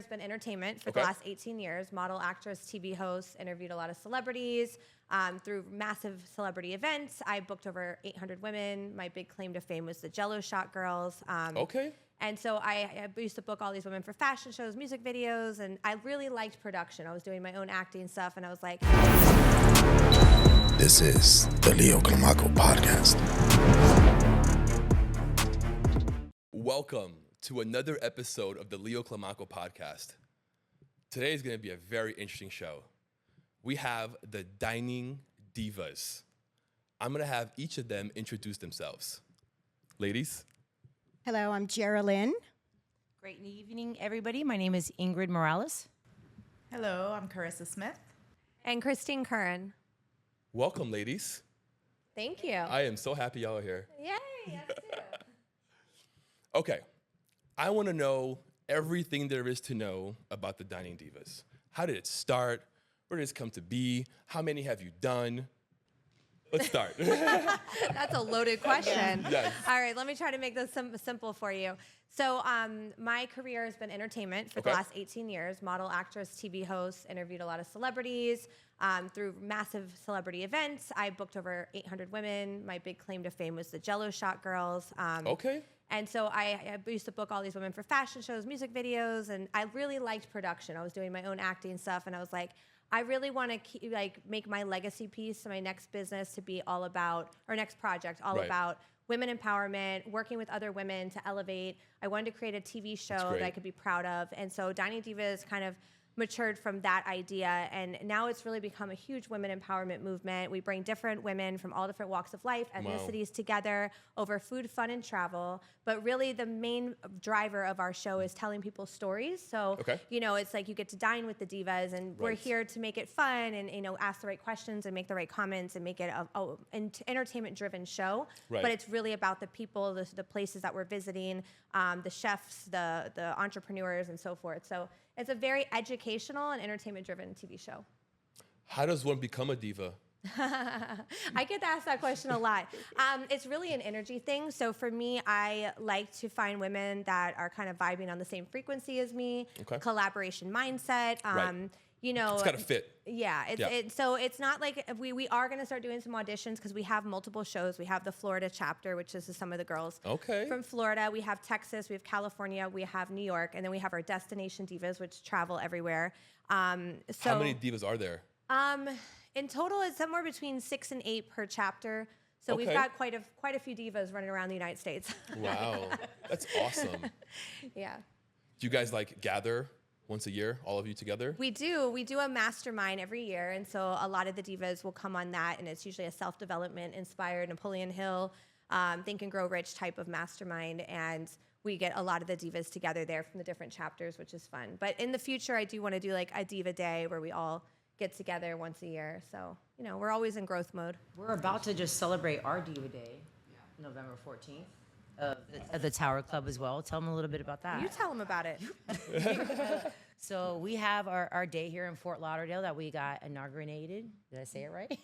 been entertainment for the last 18 years. Model, actress, TV host, interviewed a lot of celebrities through massive celebrity events. I booked over 800 women. My big claim to fame was the Jello Shot Girls. And so I used to book all these women for fashion shows, music videos, and I really liked production. I was doing my own acting stuff, and I was like... This is the CLIMACO podcast. Welcome to another episode of the CLIMACO podcast. Today is going to be a very interesting show. We have the Dining Divas. I'm going to have each of them introduce themselves. Ladies. Hello, I'm Geraldine. Great evening, everybody. My name is Ingrid Morales. Hello, I'm Carissa Smith. And Christine Curran. Welcome, ladies. Thank you. I am so happy y'all are here. Yay, us too. Okay, I want to know everything there is to know about the Dining Divas. How did it start? Where did it come to be? How many have you done? Let's start. That's a loaded question. Yes. All right, let me try to make this simple for you. So my career has been entertainment for the last 18 years. Model, actress, TV host, interviewed a lot of celebrities through massive celebrity events. I booked over 800 women. My big claim to fame was the Jello Shot Girls. And so I used to book all these women for fashion shows, music videos, and I really liked production. I was doing my own acting stuff, and I was like, I really want to make my legacy piece, my next business to be all about, or next project, all about women empowerment, working with other women to elevate. I wanted to create a TV show that I could be proud of. And so Dining Divas kind of matured from that idea, and now it's really become a huge women empowerment movement. We bring different women from all different walks of life, ethnicities together over food, fun, and travel. But really the main driver of our show is telling people stories. So, you know, it's like you get to dine with the divas, and we're here to make it fun and, you know, ask the right questions and make the right comments and make it an entertainment-driven show. But it's really about the people, the places that we're visiting, the chefs, the entrepreneurs, and so forth. So it's a very educational and entertainment-driven TV show. How does one become a diva? I get asked that question a lot. It's really an energy thing. So for me, I like to find women that are kind of vibing on the same frequency as me, collaboration mindset. You know, it's got to fit. Yeah. So it's not like we are going to start doing some auditions because we have multiple shows. We have the Florida chapter, which is some of the girls from Florida. We have Texas, we have California, we have New York, and then we have our destination divas, which travel everywhere. How many divas are there? In total, it's somewhere between 6 and 8 per chapter. So we've got quite a few divas running around the United States. Wow, that's awesome. Yeah. Do you guys like gather once a year, all of you together? We do. We do a mastermind every year, and so a lot of the divas will come on that, and it's usually a self-development inspired Napoleon Hill, Think and Grow Rich type of mastermind, and we get a lot of the divas together there from the different chapters, which is fun. But in the future, I do want to do like a Diva Day where we all get together once a year. So, you know, we're always in growth mode. We're about to just celebrate our Diva Day, November 14th. Of the Tower Club as well. Tell them a little bit about that. You tell them about it. So we have our day here in Fort Lauderdale that we got inaugurated. Did I say it right?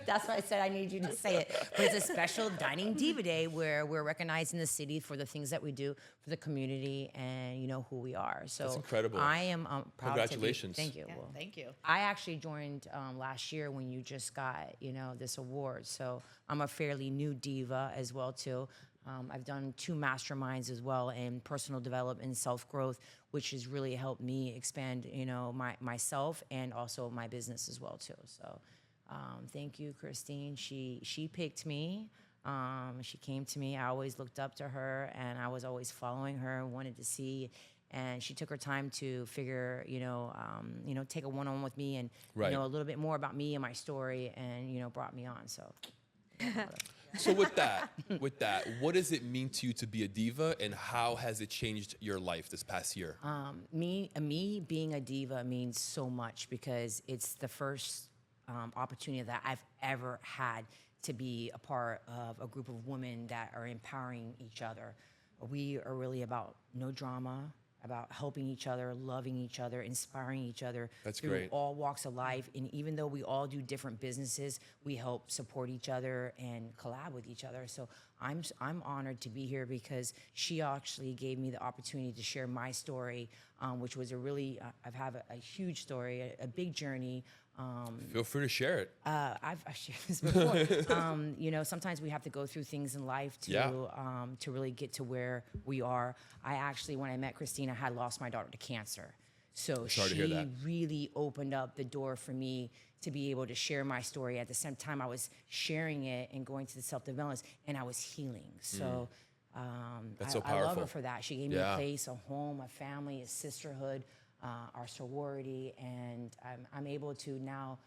That's why I said I need you to say it. But it's a special Dining Diva Day where we're recognizing the city for the things that we do for the community and, you know, who we are. So that's incredible. I am proud. Congratulations. Thank you. Yeah, thank you. I actually joined last year when you just got, you know, this award. So I'm a fairly new diva as well, too. I've done 2 masterminds as well in personal development and self-growth, which has really helped me expand, you know, myself and also my business as well, too. So thank you, Christine. She picked me. She came to me. I always looked up to her, and I was always following her, wanted to see. And she took her time to figure, take a one-on-one with me and, you know, a little bit more about me and my story and, you know, brought me on, so. So with that, what does it mean to you to be a diva, and how has it changed your life this past year? Me being a diva means so much because it's the first opportunity that I've ever had to be a part of a group of women that are empowering each other. We are really about no drama, about helping each other, loving each other, inspiring each other through all walks of life. And even though we all do different businesses, we help support each other and collab with each other. So I'm honored to be here because she actually gave me the opportunity to share my story, which was a really, I've had a huge story, a big journey. Feel free to share it. I've shared this before. You know, sometimes we have to go through things in life to really get to where we are. I actually, when I met Christina, had lost my daughter to cancer. So she really opened up the door for me to be able to share my story. At the same time, I was sharing it and going to the self-development, and I was healing. So That's so I powerful. love her for that. She gave me a place, a home, a family, a sisterhood, our sorority, and I'm able to now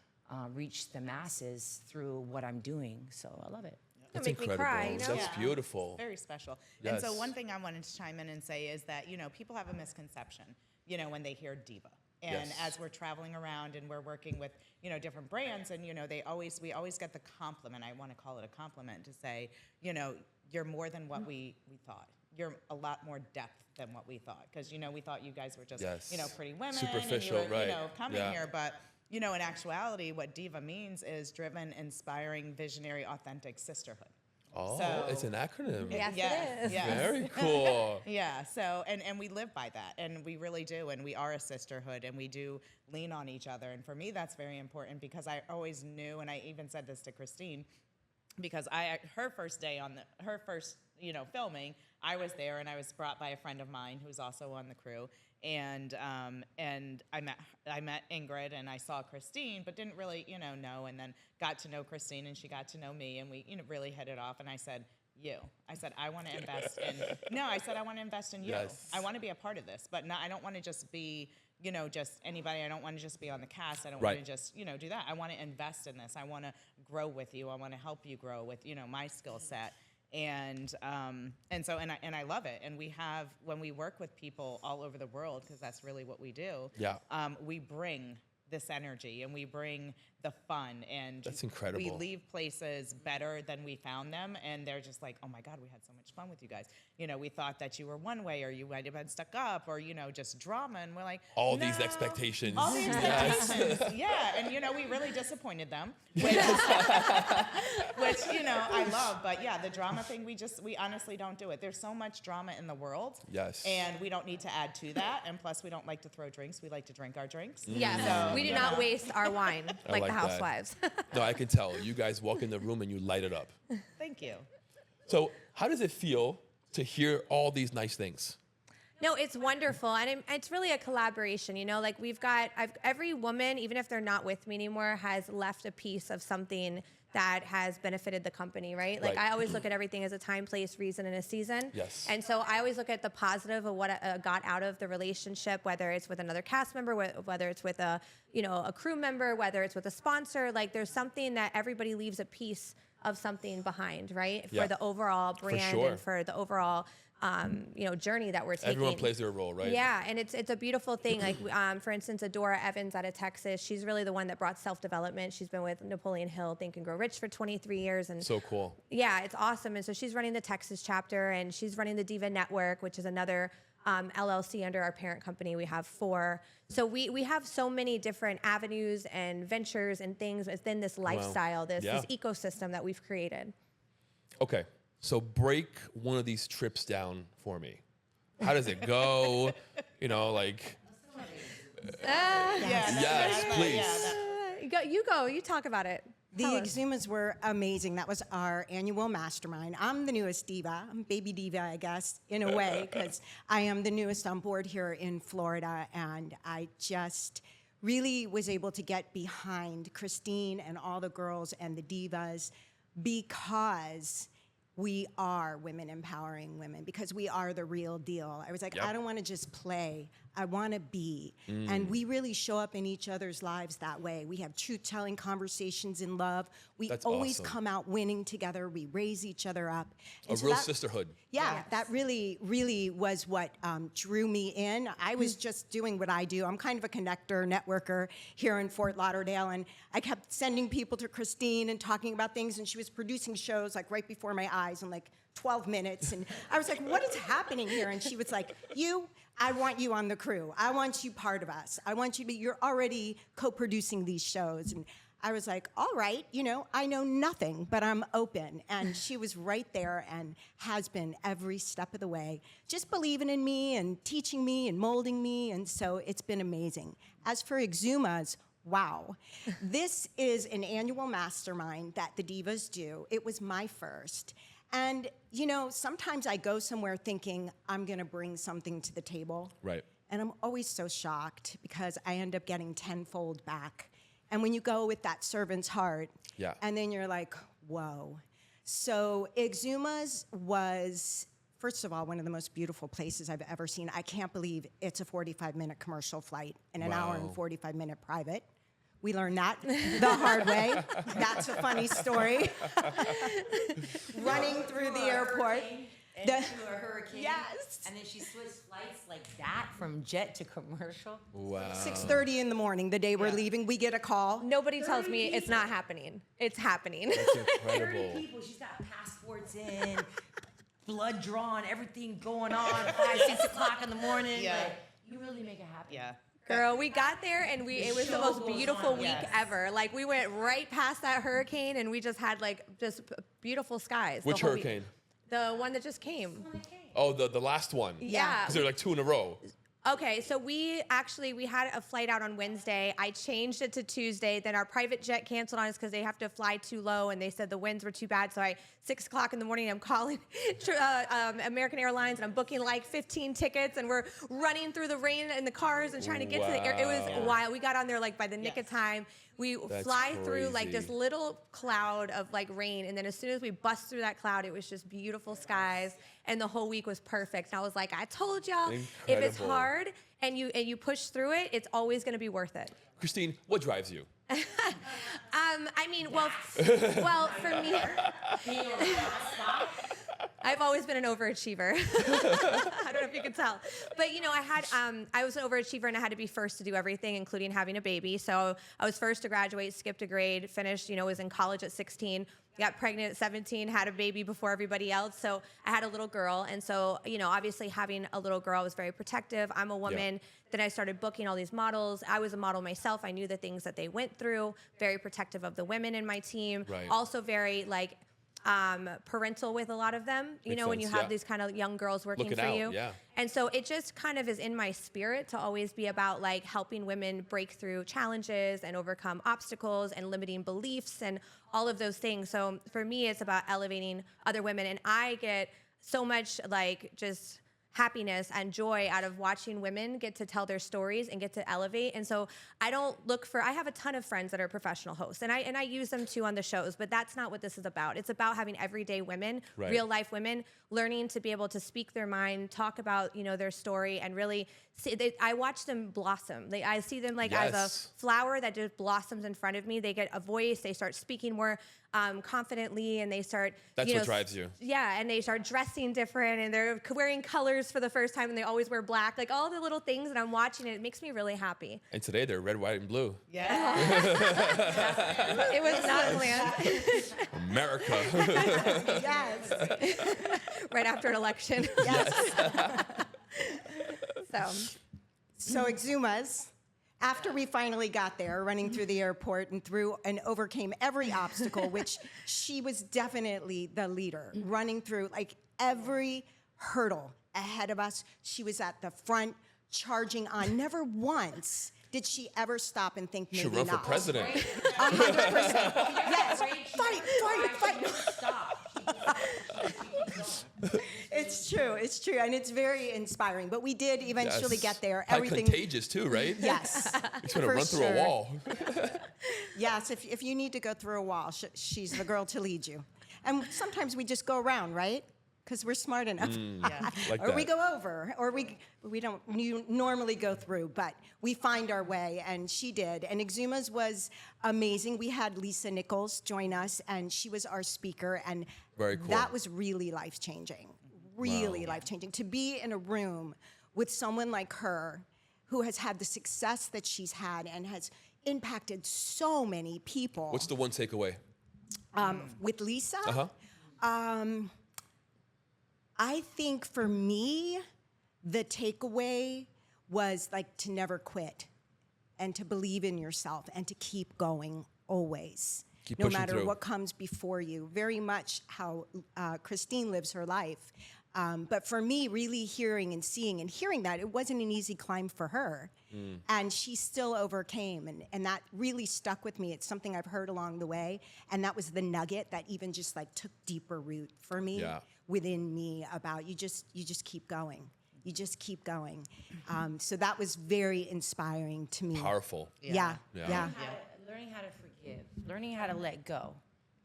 reach the masses through what I'm doing. So I love it. That's make me incredible. cry, you know? That's beautiful. Very special. Yes. And so one thing I wanted to chime in and say is that, people have a misconception, when they hear diva. And as we're traveling around and we're working with, different brands, and, we always get the compliment. I want to call it a compliment to say, you're more than what we thought. You're a lot more depth than what we thought. Because, we thought you guys were just, pretty women. Superficial, and you were, right. Coming here. But, in actuality, what diva means is driven, inspiring, visionary, authentic sisterhood. Oh, So- it's an acronym. Yes, it is. Yes. Very cool. Yeah, so, and we live by that, and we really do, and we are a sisterhood, and we do lean on each other, and for me, that's very important, because I always knew, and I even said this to Christine, because her first day her first, filming, I was there, and I was brought by a friend of mine who's also on the crew, and I met Ingrid, and I saw Christine, but didn't really, know, and then got to know Christine, and she got to know me, and we, really hit it off, and I said, I want to invest I want to invest in you. Yes. I want to be a part of this, but I don't want to just be, just anybody. I don't want to just be on the cast. I don't want to just, do that. I want to invest in this. I want to grow with you. I want to help you grow with, my skill set. And so I love it. And we have, when we work with people all over the world, because that's really what we do. Yeah. We bring this energy, and we bring the fun, and That's incredible. We leave places better than we found them, and they're just like, oh my God, we had so much fun with you guys. We thought that you were one way, or you might have been stuck up, or just drama, and we're like, All these expectations. all the expectations. Yeah, and we really disappointed them, which I love. But yeah, the drama thing, we honestly don't do it. There's so much drama in the world. Yes. And we don't need to add to that. And plus, we don't like to throw drinks. We like to drink our drinks. Yes, So, we do not waste our wine like the like that. housewives. No, I can tell. You guys walk in the room and you light it up. Thank you. So how does it feel to hear all these nice things? No, it's wonderful, and it's really a collaboration. Like every woman, even if they're not with me anymore, has left a piece of something that has benefited the company, right? Like I always look at everything as a time, place, reason, and a season. Yes. And so I always look at the positive of what got out of the relationship, whether it's with another cast member, whether it's with a crew member, whether it's with a sponsor. Like there's something that everybody leaves a piece of something behind, right? Yeah. For the overall brand sure. and for the overall journey that we're taking. Everyone plays their role, right? Yeah, and it's a beautiful thing. Like, for instance, Adora Evans out of Texas, she's really the one that brought self-development. She's been with Napoleon Hill, Think and Grow Rich for 23 years. And So cool. yeah, it's awesome. And so she's running the Texas chapter, and she's running the Diva Network, which is another LLC under our parent company. We have 4. So we have so many different avenues and ventures and things within this lifestyle, this ecosystem that we've created. Okay, so break one of these trips down for me. How does it go? Yes, please. You talk about it. The Exumas were amazing. That was our annual mastermind. I'm the newest diva. I'm baby diva, I guess, in a way, because I am the newest on board here in Florida, and I just really was able to get behind Christine and all the girls and the divas, because we are women empowering women, because we are the real deal. I was like, I don't want to just play. I want to be. And we really show up in each other's lives that way. We have truth-telling conversations in love. We always come out winning together. We raise each other up. And A real sisterhood. Yeah, that really, really was what drew me in. I was just doing what I do. I'm kind of a connector, networker here in Fort Lauderdale, and I kept sending people to Christine and talking about things, and she was producing shows like right before my eyes in like 12 minutes, and I was like, what is happening here? And she was like, I want you on the crew. I want you part of us. I want you to be, you're already co-producing these shows. And I was like, all right, I know nothing, but I'm open. And she was right there and has been every step of the way, just believing in me and teaching me and molding me. And so it's been amazing. As for Exumas, wow. This is an annual mastermind that the Divas do. It was my first. And, sometimes I go somewhere thinking I'm going to bring something to the table. Right. And I'm always so shocked because I end up getting tenfold back. And when you go with that servant's heart, Yeah. and then you're like, whoa. So Exumas was, first of all, one of the most beautiful places I've ever seen. I can't believe it's a 45-minute commercial flight and an hour and 45-minute private. We learned that the hard way. That's a funny story. Running through the airport. Into a hurricane. Yes. And then she switched flights like that from jet to commercial. Wow. 6:30 in the morning, the day we're leaving, we get a call. Nobody tells me it's not happening. It's happening. That's incredible. 30 people. She's got passports in, blood drawn, everything going on, 5, 6 o'clock in the morning. Yeah. Like, you really make it happen. Yeah. Girl, we got there and it was the show most goes beautiful on, week yes. ever. Like we went right past that hurricane and we just had just beautiful skies. the Which whole week. hurricane? The one that just came. Oh, the last one. Yeah. Because there were like 2 in a row. Okay, so we had a flight out on Wednesday. I changed it to Tuesday. Then our private jet canceled on us because they have to fly too low, and they said the winds were too bad. So 6 o'clock in the morning, I'm calling American Airlines, and I'm booking like 15 tickets, and we're running through the rain in the cars and trying to get to the air. It was wild. We got on there like by the nick of time. We fly through like this crazy. little cloud of like rain, and then as soon as we bust through that cloud, it was just beautiful skies, and the whole week was perfect. And I was like, I told y'all, if it's Incredible. hard and you push through it, it's always going to be worth it. Christine, what drives you? Well, for me, I've always been an overachiever. I don't know if you can tell, but I was an overachiever and I had to be first to do everything, including having a baby. So I was first to graduate, skipped a grade, finished. Was in college at 16. Got pregnant at 17, had a baby before everybody else. So I had a little girl. And so, obviously having a little girl was very protective. I'm a woman. Yeah. Then I started booking all these models. I was a model myself. I knew the things that they went through, very protective of the women in my team. Right. Also very parental with a lot of them, Makes when you sense, have yeah. these kind of young girls working Looking for out, you. yeah. And so it just kind of is in my spirit to always be about like helping women break through challenges and overcome obstacles and limiting beliefs and all of those things. So for me, it's about elevating other women. And I get so much just happiness and joy out of watching women get to tell their stories and get to elevate. And so I have a ton of friends that are professional hosts and I use them too on the shows, but that's not what this is about. It's about having everyday women, Right. real life women, learning to be able to speak their mind, talk about, their story and really I watch them blossom. I see them as Yes. a flower that just blossoms in front of me. They get a voice, they start speaking more confidently and they start, That's what drives you. Yeah, and they start dressing different and they're wearing colors for the first time and they always wear black. Like all the little things that I'm watching, it makes me really happy. And today they're red, white, and blue. Yeah. It was not planned. America. Yes. Right after an election. Yes. So So Exumas, after we finally got there, running through the airport and overcame every obstacle, which she was definitely the leader, running through like every hurdle ahead of us. She was at the front, charging on. Never once did she ever stop and think maybe Should run for not. president. 100%. Yes. Fight. Stop. It's true, and it's very inspiring. But we did eventually Yes. get there. Probably contagious too, right? Yes. It's gonna for run through a sure. wall. Yes, if you need to go through a wall, she's the girl to lead you. And sometimes we just go around, right? Because we're smart enough. Like Or we that. go over, or we don't normally go through, but we find our way, and she did. And Exumas was amazing. We had Lisa Nichols join us, and she was our speaker, and Very cool. that was really life-changing. Really life-changing. To be in a room with someone like her who has had the success that she's had and has impacted so many people. What's the one takeaway? With Lisa? Uh-huh. I think for me, the takeaway was like to never quit and to believe in yourself and to keep going always. Keep no pushing matter through. what comes before you. Very much how Christine lives her life. But for me, really hearing and seeing and hearing that, it wasn't an easy climb for her. And she still overcame. And that really stuck with me. It's something I've heard along the way. And that was the nugget that even just like took deeper root for me, within me, about you just keep going. You just keep going. So that was very inspiring to me. Powerful. Yeah. Learning how to forgive, learning how to let go.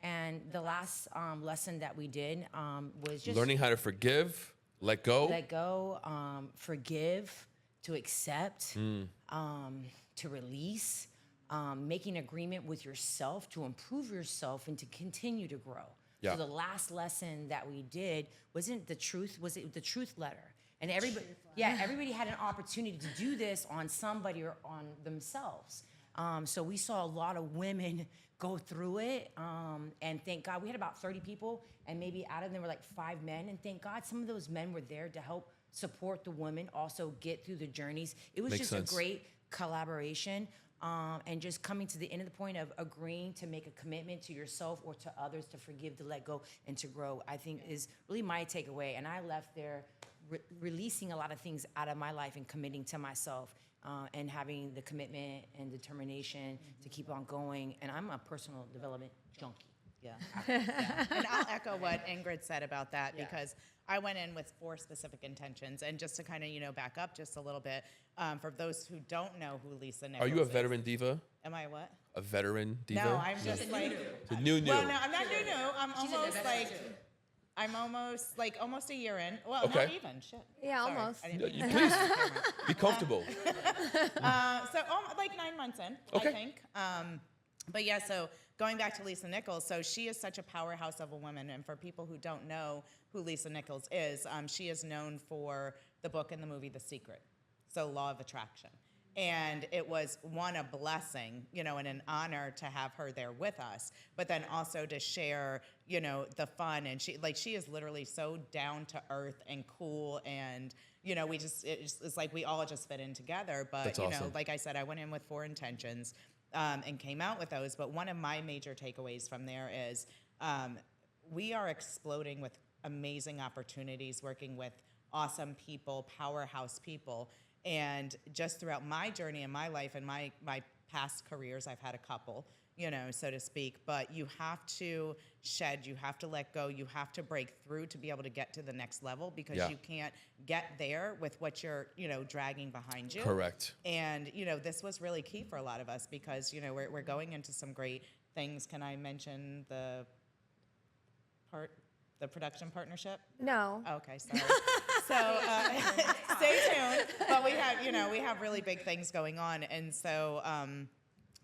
And the last lesson that we did was just Learning how to forgive, let go. let go, forgive, to accept, to release, making agreement with yourself to improve yourself and to continue to grow. Yeah. So the last lesson that we did was it the truth letter. And everybody had an opportunity to do this on somebody or on themselves. So we saw a lot of women go through it, and thank God we had about 30 people, and maybe out of them were like 5 men, and thank God some of those men were there to help support the women also get through the journeys. It was Makes just sense. a great collaboration, and just coming to the end of the point of agreeing to make a commitment to yourself or to others to forgive, to let go, and to grow, I think is really my takeaway. And I left there releasing a lot of things out of my life and committing to myself. And having the commitment and determination to keep on going. And I'm a personal development junkie. Yeah. And I'll echo what Ingrid said about that, because I went in with 4 specific intentions. And just to kind of, back up just a little bit, for those who don't know who Lisa Nichols Are you a is. veteran diva? Am I what? A veteran diva? No, I'm just like. The new. Well, no, I'm not new. I'm almost almost a year in. Well, Okay. not even. Shit. Yeah, Sorry, almost. I didn't mean Please be comfortable. So like 9 months in, Okay. I think. But yeah, so going back to Lisa Nichols, so she is such a powerhouse of a woman. And for people who don't know who Lisa Nichols is, she is known for the book and the movie The Secret, so Law of Attraction. And it was, a blessing, and an honor to have her there with us, but then also to share, the fun. And she is literally so down to earth and cool. And, it's like we all just fit in together. But, That's awesome. like I said, I went in with 4 intentions and came out with those. But one of my major takeaways from there is we are exploding with amazing opportunities, working with awesome people, powerhouse people. And just throughout my journey in my life and my past careers, I've had a couple, so to speak, but you have to shed, you have to let go, you have to break through to be able to get to the next level, because you can't get there with what you're, dragging behind you. Correct. And, this was really key for a lot of us, because, we're going into some great things. Can I mention the production partnership? No. Okay, sorry. So stay tuned. But we have really big things going on, and so.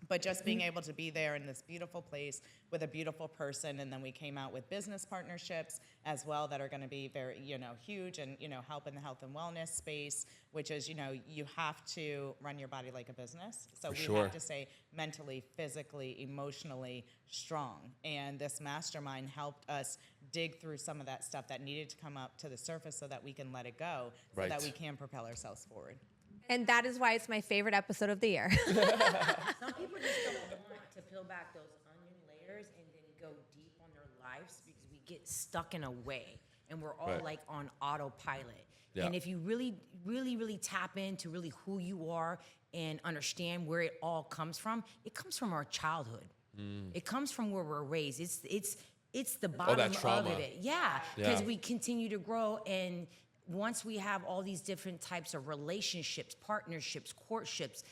But just being able to be there in this beautiful place with a beautiful person, and then we came out with business partnerships as well that are going to be very, huge, and help in the health and wellness space, which is, you have to run your body like a business. So we have to stay mentally, physically, emotionally strong. And this mastermind helped us dig through some of that stuff that needed to come up to the surface so that we can let it go, so that we can propel ourselves forward. And that is why it's my favorite episode of the year. Some people just don't want to peel back those onion layers and then go deep on their lives, because we get stuck in a way and we're all like on autopilot. Yeah. And if you really, really, really tap into really who you are and understand where it all comes from, it comes from our childhood. It comes from where we're raised. It's the bottom that trauma. of it. Yeah, because we continue to grow, and once we have all these different types of relationships, partnerships, courtships,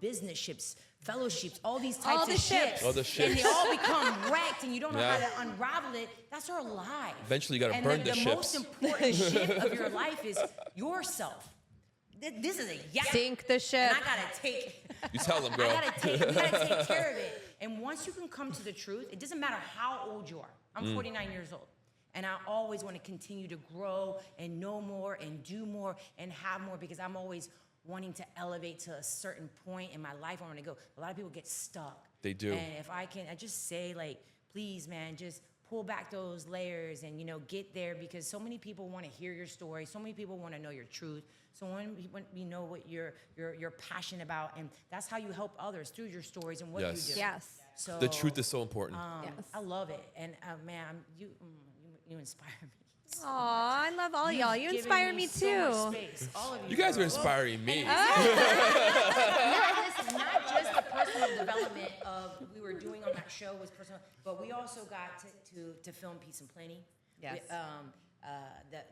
businesships, fellowships, all these types of ships, All the ships. and they all become wrecked, and you don't know how to unravel it. That's our life. Eventually, you got to And burn the the ships. most important ship of your life is yourself. This is a yacht. Sink the ship. And I gotta take. You tell them, girl. We gotta take care of it. And once you can come to the truth, it doesn't matter how old you are. I'm 49 years old. And I always want to continue to grow and know more and do more and have more, because I'm always wanting to elevate to a certain point in my life I want to go. A lot of people get stuck. They do. And if I just say, like, please, man, just pull back those layers and, you know, get there, because so many people want to hear your story. So many people want to know your truth. So when you know what you're passionate about, and that's how you help others through your stories and what you do. Yes. So The truth is so important. Yes. I love it, and man, you inspire me. Aw, I love all You've y'all. You given inspire me so too. much space. All of you. You guys are girls. inspiring me. Not just the personal development of we were doing on that show was personal, but we also got to film Peace and Plenty. Yes.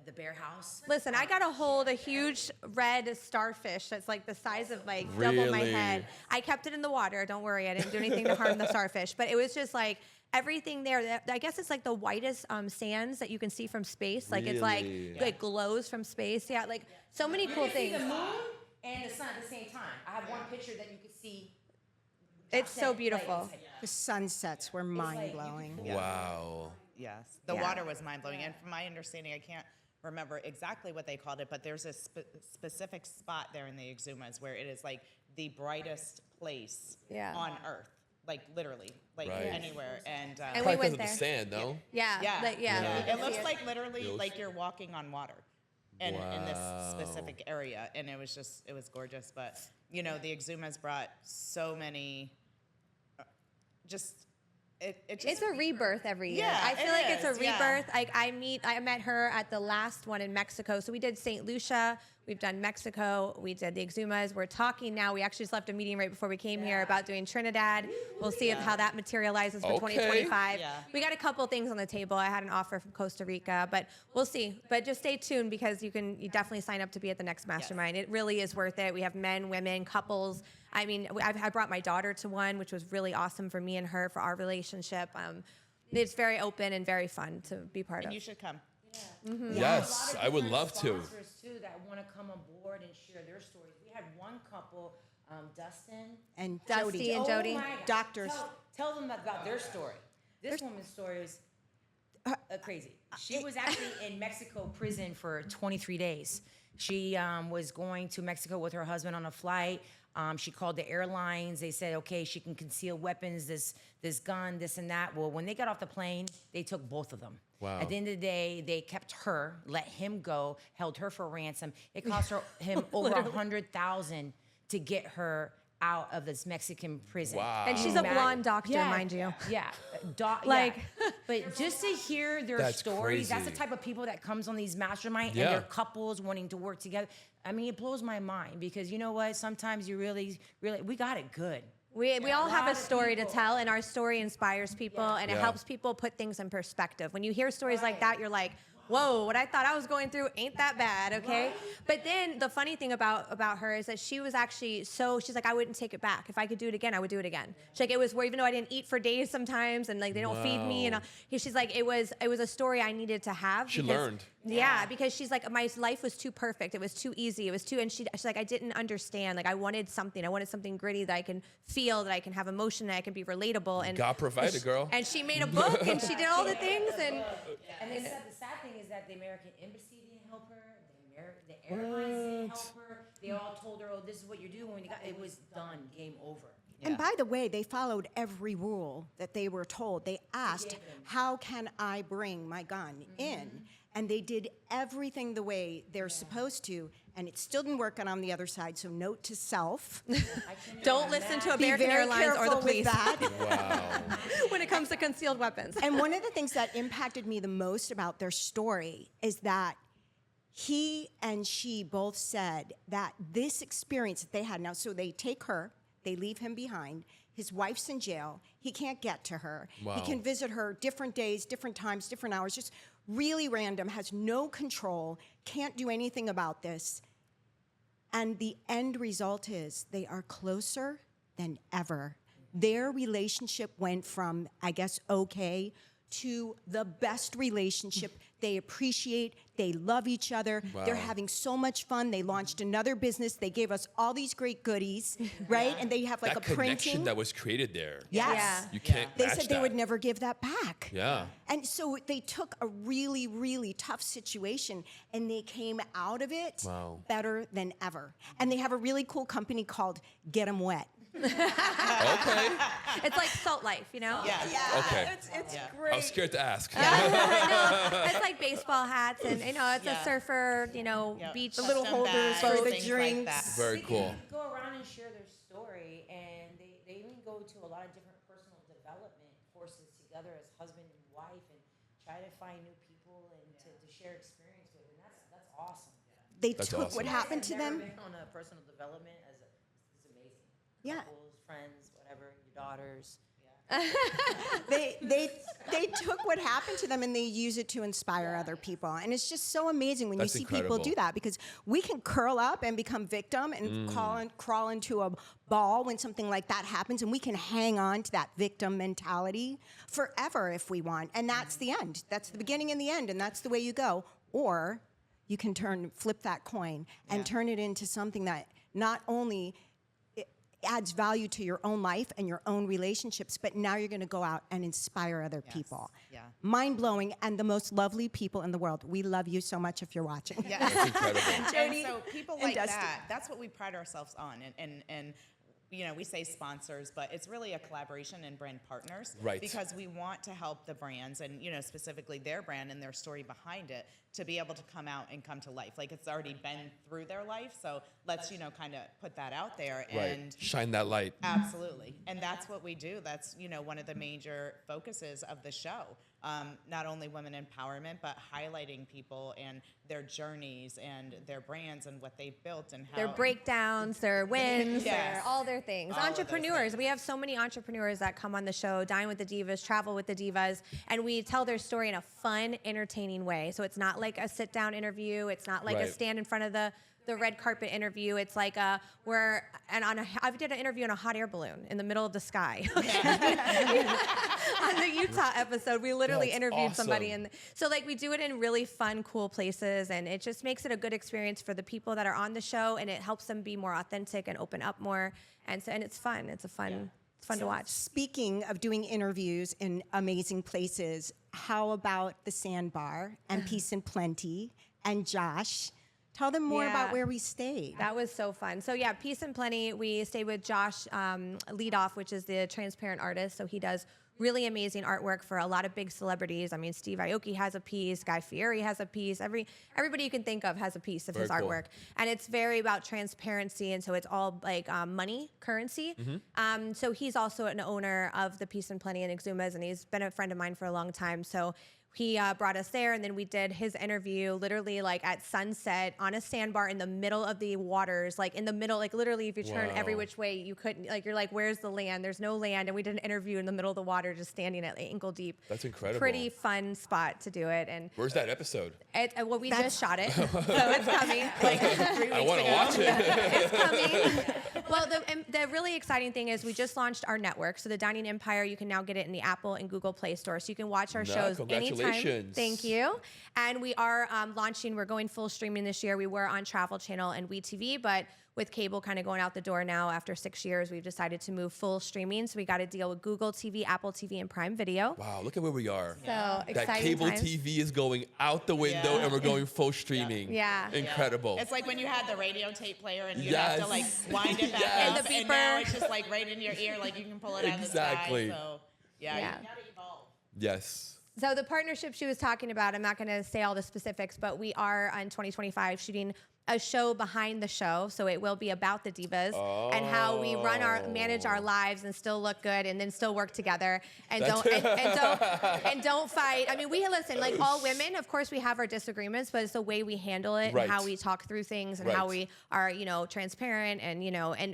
The Bear House. Listen, I got to hold a huge red starfish that's like the size of like double my Really? head. I kept it in the water. Don't worry, I didn't do anything to harm the starfish. But it was just like everything there. I guess it's like the whitest sands that you can see from space. Like it's like Really? it glows from space. Yeah, like so many cool You can see things. the moon and the sun at the same time. I have one picture that you can see. It's so beautiful. The sunsets were mind-blowing. Wow. Yes, the Yeah. water was mind-blowing. And from my understanding, I can't remember exactly what they called it, but there's a specific spot there in the Exumas where it is like the brightest place Yeah. on Earth. Like literally, like Right. anywhere. And, And we Probably because went of the there. sand, no? Yeah, yeah, like, yeah. It looks like literally Feels- like you're walking on water in this Wow. specific area. And it was gorgeous. But, you know, the Exumas brought so many, it just. It's a rebirth every year. Yeah, I feel it like it's a is, yeah. rebirth. Like I met her at the last one in Mexico. So we did St. Lucia, we've done Mexico, we did the Exumas. We're talking now. We actually just left a meeting right before we came here about doing Trinidad. We'll see how that materializes for Okay. 2025. Yeah. We got a couple things on the table. I had an offer from Costa Rica, but we'll see. But just stay tuned because you definitely sign up to be at the next Mastermind. It really is worth it. We have men, women, couples. I mean, I brought my daughter to one, which was really awesome for me and her for our relationship. It's very open and very fun to be part And of. you should come. Yes, I would love to. Sponsors too that want to come on board and share their stories. We had one couple, Dustin And Dusty Jody. and Jody. my God. Doctors. Tell them about their story. This woman's story was crazy. She was actually in Mexico prison for 23 days. She was going to Mexico with her husband on a flight. She called the airlines. They said, okay, she can conceal weapons, this gun, this and that. Well, when they got off the plane, they took both of them. Wow. At the end of the day, they kept her, let him go, held her for ransom. It cost him over $100,000 to get her out of this Mexican prison. Wow. And she's a blonde doctor, mind you. Yeah. Like- But just to hear their That's stories, that's the crazy. type of people that comes on these mastermind Yeah. and they're couples wanting to work together. I mean, it blows my mind because you know what? Sometimes you really, we got it good. We all have lot a of story to people. tell, and our story inspires people, and it Yeah. helps people put things in perspective. When you hear stories like that, you're like, whoa, what I thought I was going through ain't that bad, okay? But then the funny thing about her is that she was actually she's like, I wouldn't take it back. If I could do it again, I would do it again. She's like, it was where even though I didn't eat for days sometimes, and like they don't feed me, and Wow. she's like, it was a story I needed to have. She because- learned. Yeah, because she's like, my life was too perfect. It was too easy. It was too, and she's like, I didn't understand. Like I wanted something gritty that I can feel, that I can have emotion, that I can be relatable. And God provided, girl. And she made a book, and she did all the things, and And they said the sad thing is that the American embassy didn't help her. The airlines didn't help her. They all told her, "Oh, this is what you're doing." When you got, it was done, game over. And by the way, they followed every rule that they were told. They asked, how can I bring my gun in? And they did everything the way they're supposed to, and it still didn't work on the other side. So note to self, don't listen to be American very Airlines or the careful with police that. Wow. when it comes to concealed weapons. And one of the things that impacted me the most about their story is that he and she both said that this experience that they had now, so they take her, they leave him behind. His wife's in jail. He can't get to her. Wow. He can visit her different days, different times, different hours, just really random, has no control, can't do anything about this. And the end result is they are closer than ever. Their relationship went from, I guess, okay to the best relationship. They appreciate, they love each other. Wow. They're having so much fun. They launched another business. They gave us all these great goodies, right? And they have like That a connection printing. that was created there. Yes. Yeah. You can't They match said they that. would never give that back. Yeah. And so they took a really, really tough situation and they came out of it Wow. better than ever. And they have a really cool company called Get 'Em Wet. Okay. It's like Salt Life, you know? Yeah. Okay. It's Yeah. great. I was scared to ask. No, it's like baseball hats, and it's Yeah. a surfer, Yeah. beach. The little Custom holders bags, for the things drinks. Like that. Very cool. They go around and share their story, and they even go to a lot of different personal development courses together as husband and wife, and try to find new people and to share experience with, and that's awesome. They That's took awesome. what happened to I've never them. been on a personal development it's amazing. Yeah. Couples, friends, whatever, your daughters. They took what happened to them and they use it to inspire other people. And it's just so amazing when That's you see incredible. people do that, because we can curl up and become victim and crawl into a ball when something like that happens, and we can hang on to that victim mentality forever if we want. And that's the end. That's the beginning and the end, and that's the way you go. Or you can flip that coin and turn it into something that not only adds value to your own life and your own relationships, but now you're going to go out and inspire other people. Yeah. Mind-blowing, and the most lovely people in the world. We love you so much if you're watching. Yeah. That's incredible. And so people and like Dusty. that's what we pride ourselves on. And we say sponsors, but it's really a collaboration and brand partners. Right. Because we want to help the brands and, specifically their brand and their story behind it to be able to come out and come to life. Like, it's already been through their life. So let's, kind of put that out there. Right. And Shine that light. absolutely. And that's what we do. That's, one of the major focuses of the show. Not only women empowerment, but highlighting people and their journeys and their brands and what they've built and how Their breakdowns, their wins, Yes. all their things. All of those Entrepreneurs. things. We have so many entrepreneurs that come on the show, dine with the divas, travel with the divas, and we tell their story in a fun, entertaining way. So it's not like a sit-down interview. It's not like a Right. stand in front of the red carpet interview. It's like I did an interview in a hot air balloon in the middle of the sky. On the Utah episode, we literally That's interviewed somebody, awesome. and so we do it in really fun, cool places, and it just makes it a good experience for the people that are on the show, and it helps them be more authentic and open up more, and it's fun. It's fun to watch. Speaking of doing interviews in amazing places, how about the Sandbar and Peace and Plenty and Josh? Tell them more about Yeah. where we stayed. That was so fun. So yeah, Peace and Plenty. We stayed with Josh Leadoff, which is the transparent artist. So he does really amazing artwork for a lot of big celebrities. I mean, Steve Aoki has a piece, Guy Fieri has a piece. Everybody you can think of has a piece of his Very cool. artwork, and it's very about transparency. And so it's all like money, currency. So he's also an owner of the Peace and Plenty in Exumas, and he's been a friend of mine for a long time. So he brought us there, and then we did his interview literally at sunset on a sandbar in the middle of the waters, in the middle, literally if you turn every Wow. which way, you couldn't, you're where's the land? There's no land. And we did an interview in the middle of the water, just standing at ankle deep. That's incredible. Pretty fun spot to do it. And Where's that episode? we just shot it, so it's coming. 3 weeks I want to ago. watch it. It's coming. Well, the really exciting thing is we just launched our network. So the Dining Empire, you can now get it in the Apple and Google Play Store. So you can watch our shows anytime. Congratulations. Thank you. And we are launching, we're going full streaming this year. We were on Travel Channel and WeTV, but with cable kind of going out the door now after 6 years, we've decided to move full streaming. So we got to deal with Google TV, Apple TV, and Prime Video. Wow, look at where we are. So That exciting cable times. TV is going out the window, Yeah. and we're going full streaming. Yeah. Incredible. It's like when you had the radio tape player and you have to Yes. wind it back Yes. up, And the and now beeper. it's just right in your ear, you can pull it out Exactly. of the sky. So Yeah. you gotta evolve. Yes. So the partnership she was talking about, I'm not going to say all the specifics, but we are in 2025 shooting a show behind the show. So it will be about the divas and how we manage our lives and still look good and then still work together and don't fight. I mean, we listen, all women, of course we have our disagreements, but it's the way we handle it Right. and how we talk through things and Right. how we are, transparent and,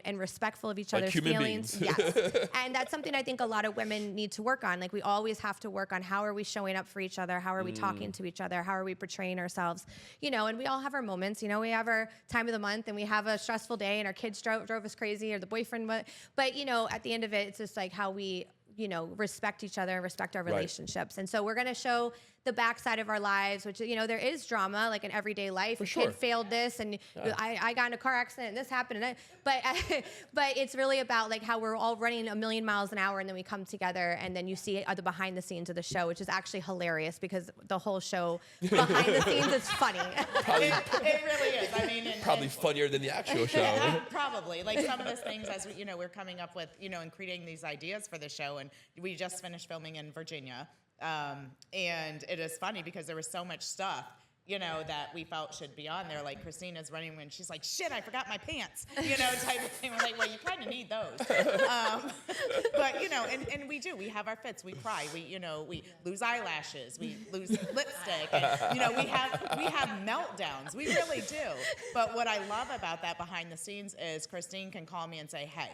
and respectful of each Like other's human feelings. beings. Yes. And that's something I think a lot of women need to work on. We always have to work on how are we showing up for each other? How are we talking to each other? How are we portraying ourselves? And we all have our moments, we have our time of the month and we have a stressful day and our kids drove us crazy or the boyfriend, but at the end of it, it's just how we respect each other and respect our relationships. And so we're going to show the backside of our lives, which, there is drama, like in everyday life. For A sure. kid failed this, and I got in a car accident, and this happened. But it's really about like how we're all running a million miles an hour, and then we come together, and then you see the behind the scenes of the show, which is actually hilarious because the whole show behind the scenes is funny. It really is. I mean, Probably funnier than the actual show. Probably. Like some of those things as we're coming up with, and creating these ideas for the show. And we just finished filming in Virginia. And it is funny because there was so much stuff, that we felt should be on there. Like Christina's running when she's like, shit, I forgot my pants, type of thing. We're like, well, you kind of need those. But, and we do. We have our fits. We cry. We lose eyelashes. We lose lipstick. And, we have meltdowns. We really do. But what I love about that behind the scenes is Christine can call me and say, hey,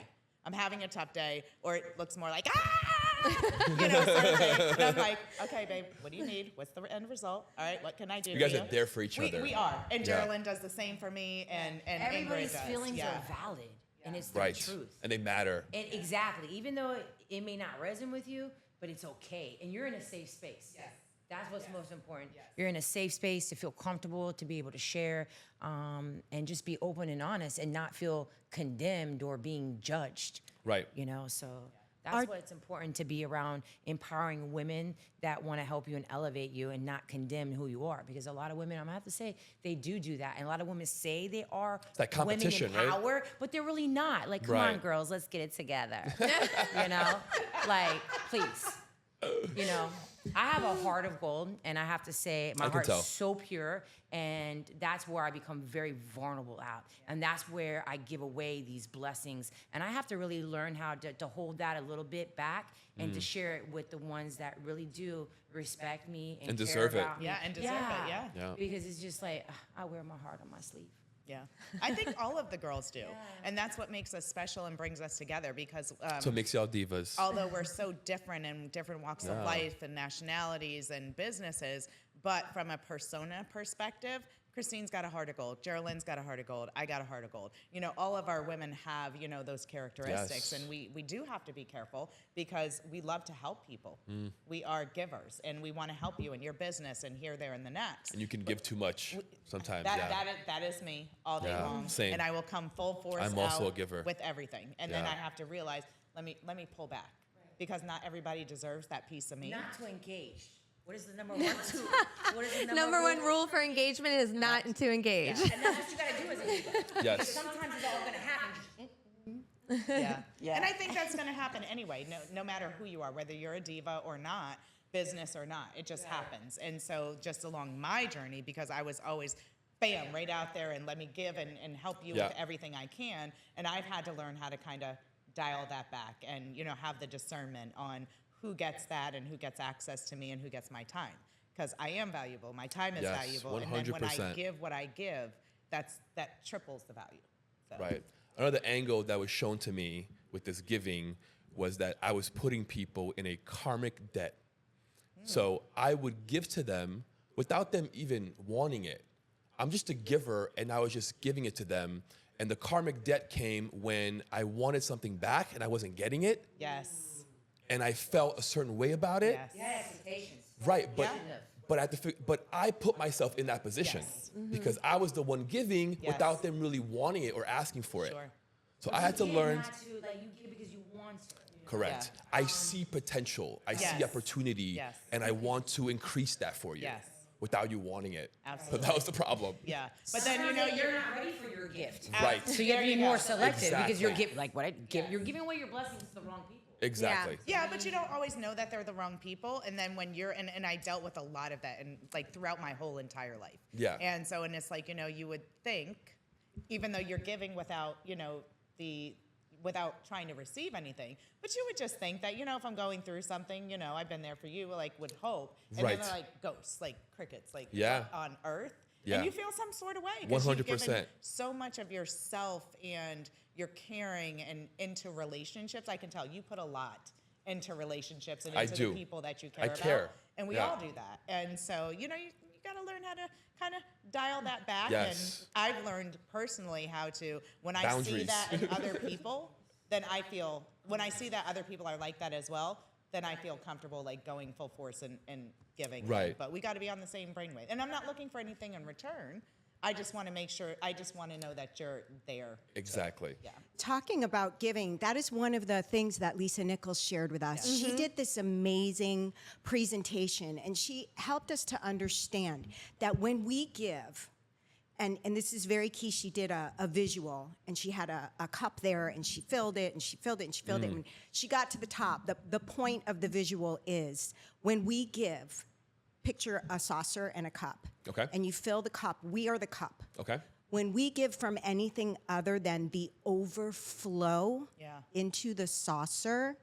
I'm having a tough day, or it looks more like, sort of thing. And I'm like, okay, babe, what do you need? What's the end result? All right, what can I do? You guys are there for each other. We are, and Geraldine does the same for me, and Everybody's Ingrid does. feelings are valid, and it's the Right. truth. And they matter. And exactly, even though it may not resonate with you, but it's okay, and you're in a safe space. Yes. That's what's most important. Yes. You're in a safe space to feel comfortable, to be able to share, and just be open and honest, and not feel condemned or being judged. Right. So that's why it's important to be around empowering women that want to help you and elevate you and not condemn who you are. Because a lot of women, I'm gonna have to say, they do that. And a lot of women say they are that competition, women in right? power, but they're really not. Like, come on, girls, let's get it together. Like, please. I have a heart of gold, and I have to say, my heart's so pure, and that's where I become very vulnerable out. And that's where I give away these blessings. And I have to really learn how to hold that a little bit back and to share it with the ones that really do respect me and care deserve it. about me. Yeah, and deserve it, yeah. Because it's just like, I wear my heart on my sleeve. Yeah, I think all of the girls do, and that's what makes us special and brings us together. Because So it makes y'all divas. although we're so different in different walks of life and nationalities and businesses, but from a persona perspective, Christine's got a heart of gold. Geraldine's got a heart of gold. I got a heart of gold. All of our women have, those characteristics. Yes. And we do have to be careful because we love to help people. We are givers, and we want to help you in your business and here, there, and the next. And you can give too much sometimes. That is me all day long. Same. And I will come full force I'm also out a giver. with everything. And then I have to realize, let me pull back. Because not everybody deserves that piece of me. Not to engage. What is the number one? What is the Number one rule for engagement is not to engage. And that's what you gotta do as a diva. Yes. Because sometimes it's all gonna happen. Yeah. And I think that's going to happen anyway, no matter who you are, whether you're a diva or not, business or not. It just happens. And so just along my journey, because I was always, bam, right out there and let me give and help you with everything I can. And I've had to learn how to kind of dial that back and, have the discernment on who gets that and who gets access to me and who gets my time. Because I am valuable. My time is valuable. 100%. And then when I give what I give, that triples the value. So. Right. Another angle that was shown to me with this giving was that I was putting people in a karmic debt. So I would give to them without them even wanting it. I'm just a giver, and I was just giving it to them. And the karmic debt came when I wanted something back and I wasn't getting it. Yes. And I felt a certain way about it. Yes. Yeah, expectations. Right, but I put myself in that position because I was the one giving without them really wanting it or asking for it. Sure. So I had to learn. Not to, like, you give because you want to. Correct. Yeah. I see potential. I see opportunity, and I want to increase that for you Yes. without you wanting it. Absolutely. But that was the problem. Yeah. But then, you're not ready for your gift. Right. So you have to be more selective because you're Exactly. you're giving away your blessings to the wrong people. Exactly. Yeah, but you don't always know that they're the wrong people. And then when you're, and I dealt with a lot of that and like throughout my whole entire life. Yeah. And so, and it's like, you would think, even though you're giving without, without trying to receive anything, but you would just think that, if I'm going through something, I've been there for you, like would hope. And then they're like ghosts, like crickets, like on earth. Yeah. And you feel some sort of way. 'Cause you've given 100%. so much of yourself and your caring and into relationships. I can tell you put a lot into relationships and into the people that you care about. care. And we all do that. And so, you got to learn how to kind of dial that back. Yes. And I've learned personally how to, when I see Boundaries. that in other people, then I feel, when I see that other people are like that as well, then I feel comfortable like going full force and giving. Right. But we got to be on the same brainwave. And I'm not looking for anything in return. I just want to make sure, I just want to know that you're there. Exactly. Yeah. Talking about giving, that is one of the things that Lisa Nichols shared with us. She did this amazing presentation, and she helped us to understand that when we give, and this is very key, she did a visual, and she had a cup there, and she filled it, and she filled it, and she filled it. When she got to the top, the point of the visual is when we give, picture a saucer and a cup. Okay. And you fill the cup. We are the cup. Okay. When we give from anything other than the overflow Yeah. into the saucer,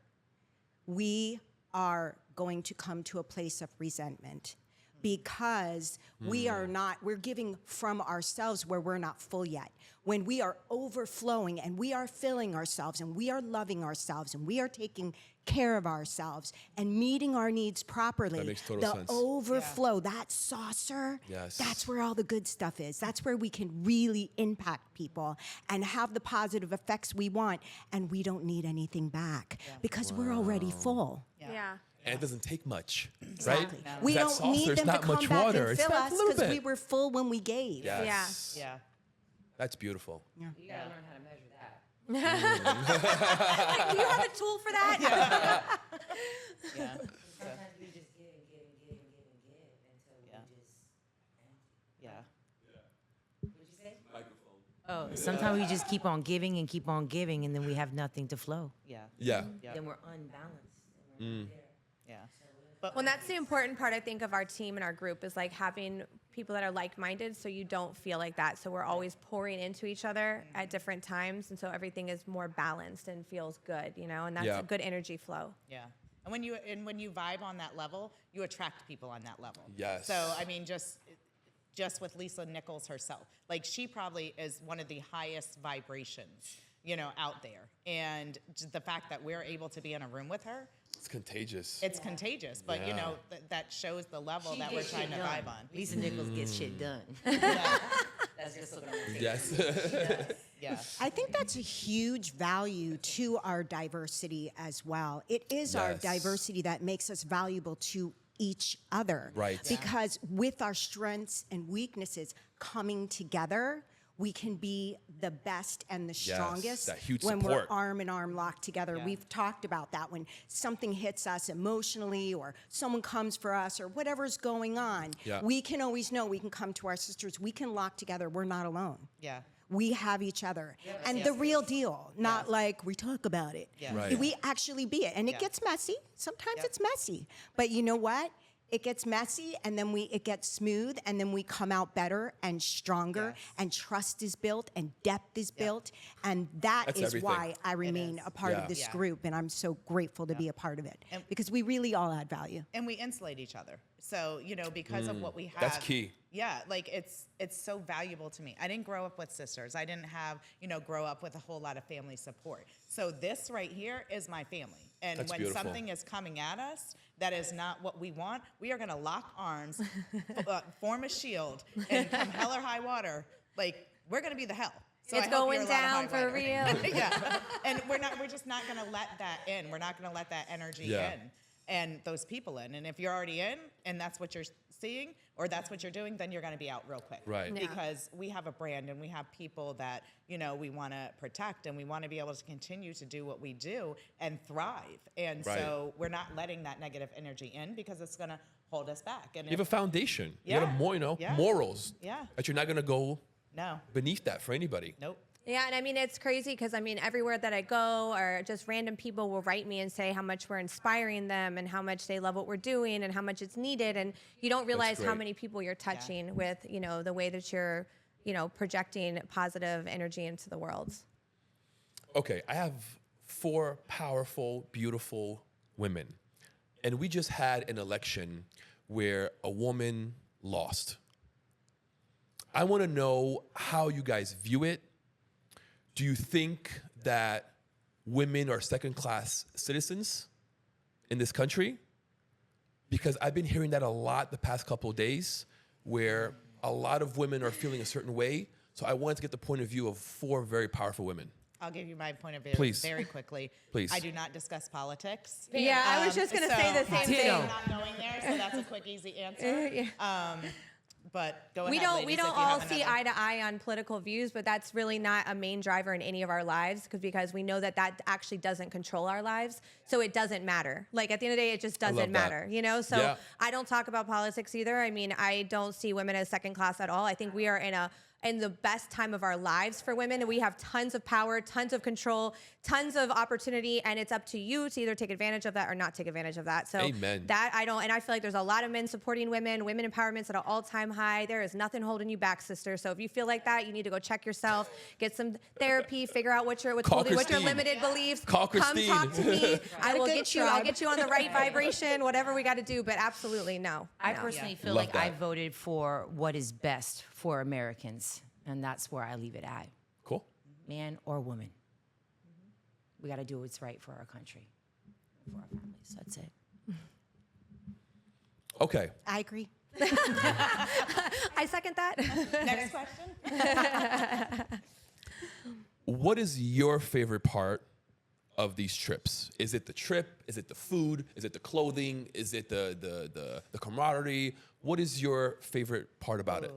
we are going to come to a place of resentment because we're giving from ourselves where we're not full yet. When we are overflowing and we are filling ourselves and we are loving ourselves and we are taking care of ourselves and meeting our needs properly, That makes total sense. overflow, that saucer, Yes. that's where all the good stuff is. That's where we can really impact people and have the positive effects we want, and we don't need anything back because we're already full. Yeah. And it doesn't take much, Exactly. right? We That don't saucer need is them to not come much back water. and It's fill not us a little because bit. we were full when we gave. Yes. Yeah. That's beautiful. You gotta learn how to measure that. Like, do you have a tool for that? Yeah. Sometimes we just give and give and give and give and give until we Yeah. just empty. Yeah. What'd you say? Oh, sometimes we just keep on giving and keep on giving, and then we have nothing to flow. Yeah. Yeah. Yeah. Then we're unbalanced. And we're not there. Yeah. Well, and that's the important part, I think, of our team and our group is like having people that are like-minded so you don't feel like that. So we're always pouring into each other at different times. And so everything is more balanced and feels good, you know, and that's Yeah. a good energy flow. Yeah. And when you vibe on that level, you attract people on that level. Yes. So I mean, just with Lisa Nichols herself, like she probably is one of the highest vibrations, you know, out there. And the fact that we're able to be in a room with her, It's contagious. it's contagious. But you know, that shows the level that we're trying to vibe on. Lisa Nichols gets shit done. Yeah. That's just what I'm gonna say. Yes. Yeah. I think that's a huge value to our diversity as well. It is our Yes. diversity that makes us valuable to each other. Right. Yeah. Because with our strengths and weaknesses coming together, we can be the best and the strongest that huge when support. we're arm in arm locked together. Yeah. We've talked about that when something hits us emotionally or someone comes for us or whatever's going on. Yeah. We can always know we can come to our sisters. We can lock together. We're not alone. Yeah. We have each other. And the real deal, not like we talk about it. Yeah. Right. We actually be it. And it Yeah. gets messy. Sometimes Yeah. it's messy. But you know what? It gets messy and then it gets smooth and then we come out better and stronger Yes. and trust is built and depth is built. And that That's is everything. why I remain is. a part Yeah. of this Yeah. group and I'm so grateful to be a part of it And- because we really all add value. And we insulate each other. So, you know, because of what we have. That's key. Yeah, like it's so valuable to me. I didn't grow up with sisters. I didn't grow up with a whole lot of family support. So this right here is my family. And That's when beautiful. something is coming at us that is not what we want, we are going to lock arms, form a shield, and come hell or high water, like we're going to be the hell. So It's I hope going you're a lot of down high for water. real. Yeah, and we're just not going to let that in. We're not going to let that energy Yeah. in and those people in. And if you're already in and that's what you're seeing or that's what you're doing, then you're going to be out real quick. Right. Yeah. Because we have a brand and we have people that, you know, we want to protect and we want to be able to continue to do what we do and thrive. And Right. so we're not letting that negative energy in because it's going to hold us back. And You have a foundation. Yeah. You got Yeah. morals. Yeah. That you're not going to go no, beneath that for anybody. nope. Yeah, and I mean, it's crazy because I mean, everywhere that I go, or just random people will write me and say how much we're inspiring them and how much they love what we're doing and how much it's needed. And you don't realize how great. many people you're touching with, you know, the way that you're, you know, projecting positive energy into the world. Okay, I have 4 powerful, beautiful women. And we just had an election where a woman lost. I want to know how you guys view it. Do you think that women are second-class citizens in this country? Because I've been hearing that a lot the past couple of days, where a lot of women are feeling a certain way. So I wanted to get the point of view of 4 very powerful women. I'll give you my point of view Please. very quickly. Please. I do not discuss politics. Yeah, I was just going to say the same thing. I'm not going there, so that's a quick, easy answer. But go ahead, We ladies, don't if you all have see another. eye to eye on political views, but that's really not a main driver in any of our lives because we know that actually doesn't control our lives, so it doesn't matter. Like at the end of the day, it just love doesn't that. matter, you know. So Yeah. I don't talk about politics either. I mean, I don't see women as second class at all. I think we are in the best time of our lives for women, and we have tons of power, tons of control, tons of opportunity, and it's up to you to either take advantage of that or not take advantage of that. So Amen. that and I feel like there's a lot of men supporting women empowerment's at an all-time high. There is nothing holding you back, sister. So if you feel like that, you need to go check yourself, get some therapy, figure out what's Call holding, what your Christine. limited beliefs. Call Come Christine. talk to me. I will good get you. I'll tribe. get you on the right vibration, whatever we got to do. But absolutely no. I No. personally feel Love like I that. voted for what is best for Americans, and that's where I leave it at, Cool. man or woman. We got to do what's right for our country, for our families. That's it. Okay. I agree. I second that. Next question. What is your favorite part of these trips? Is it the trip? Is it the food? Is it the clothing? Is it the camaraderie? What is your favorite part about it?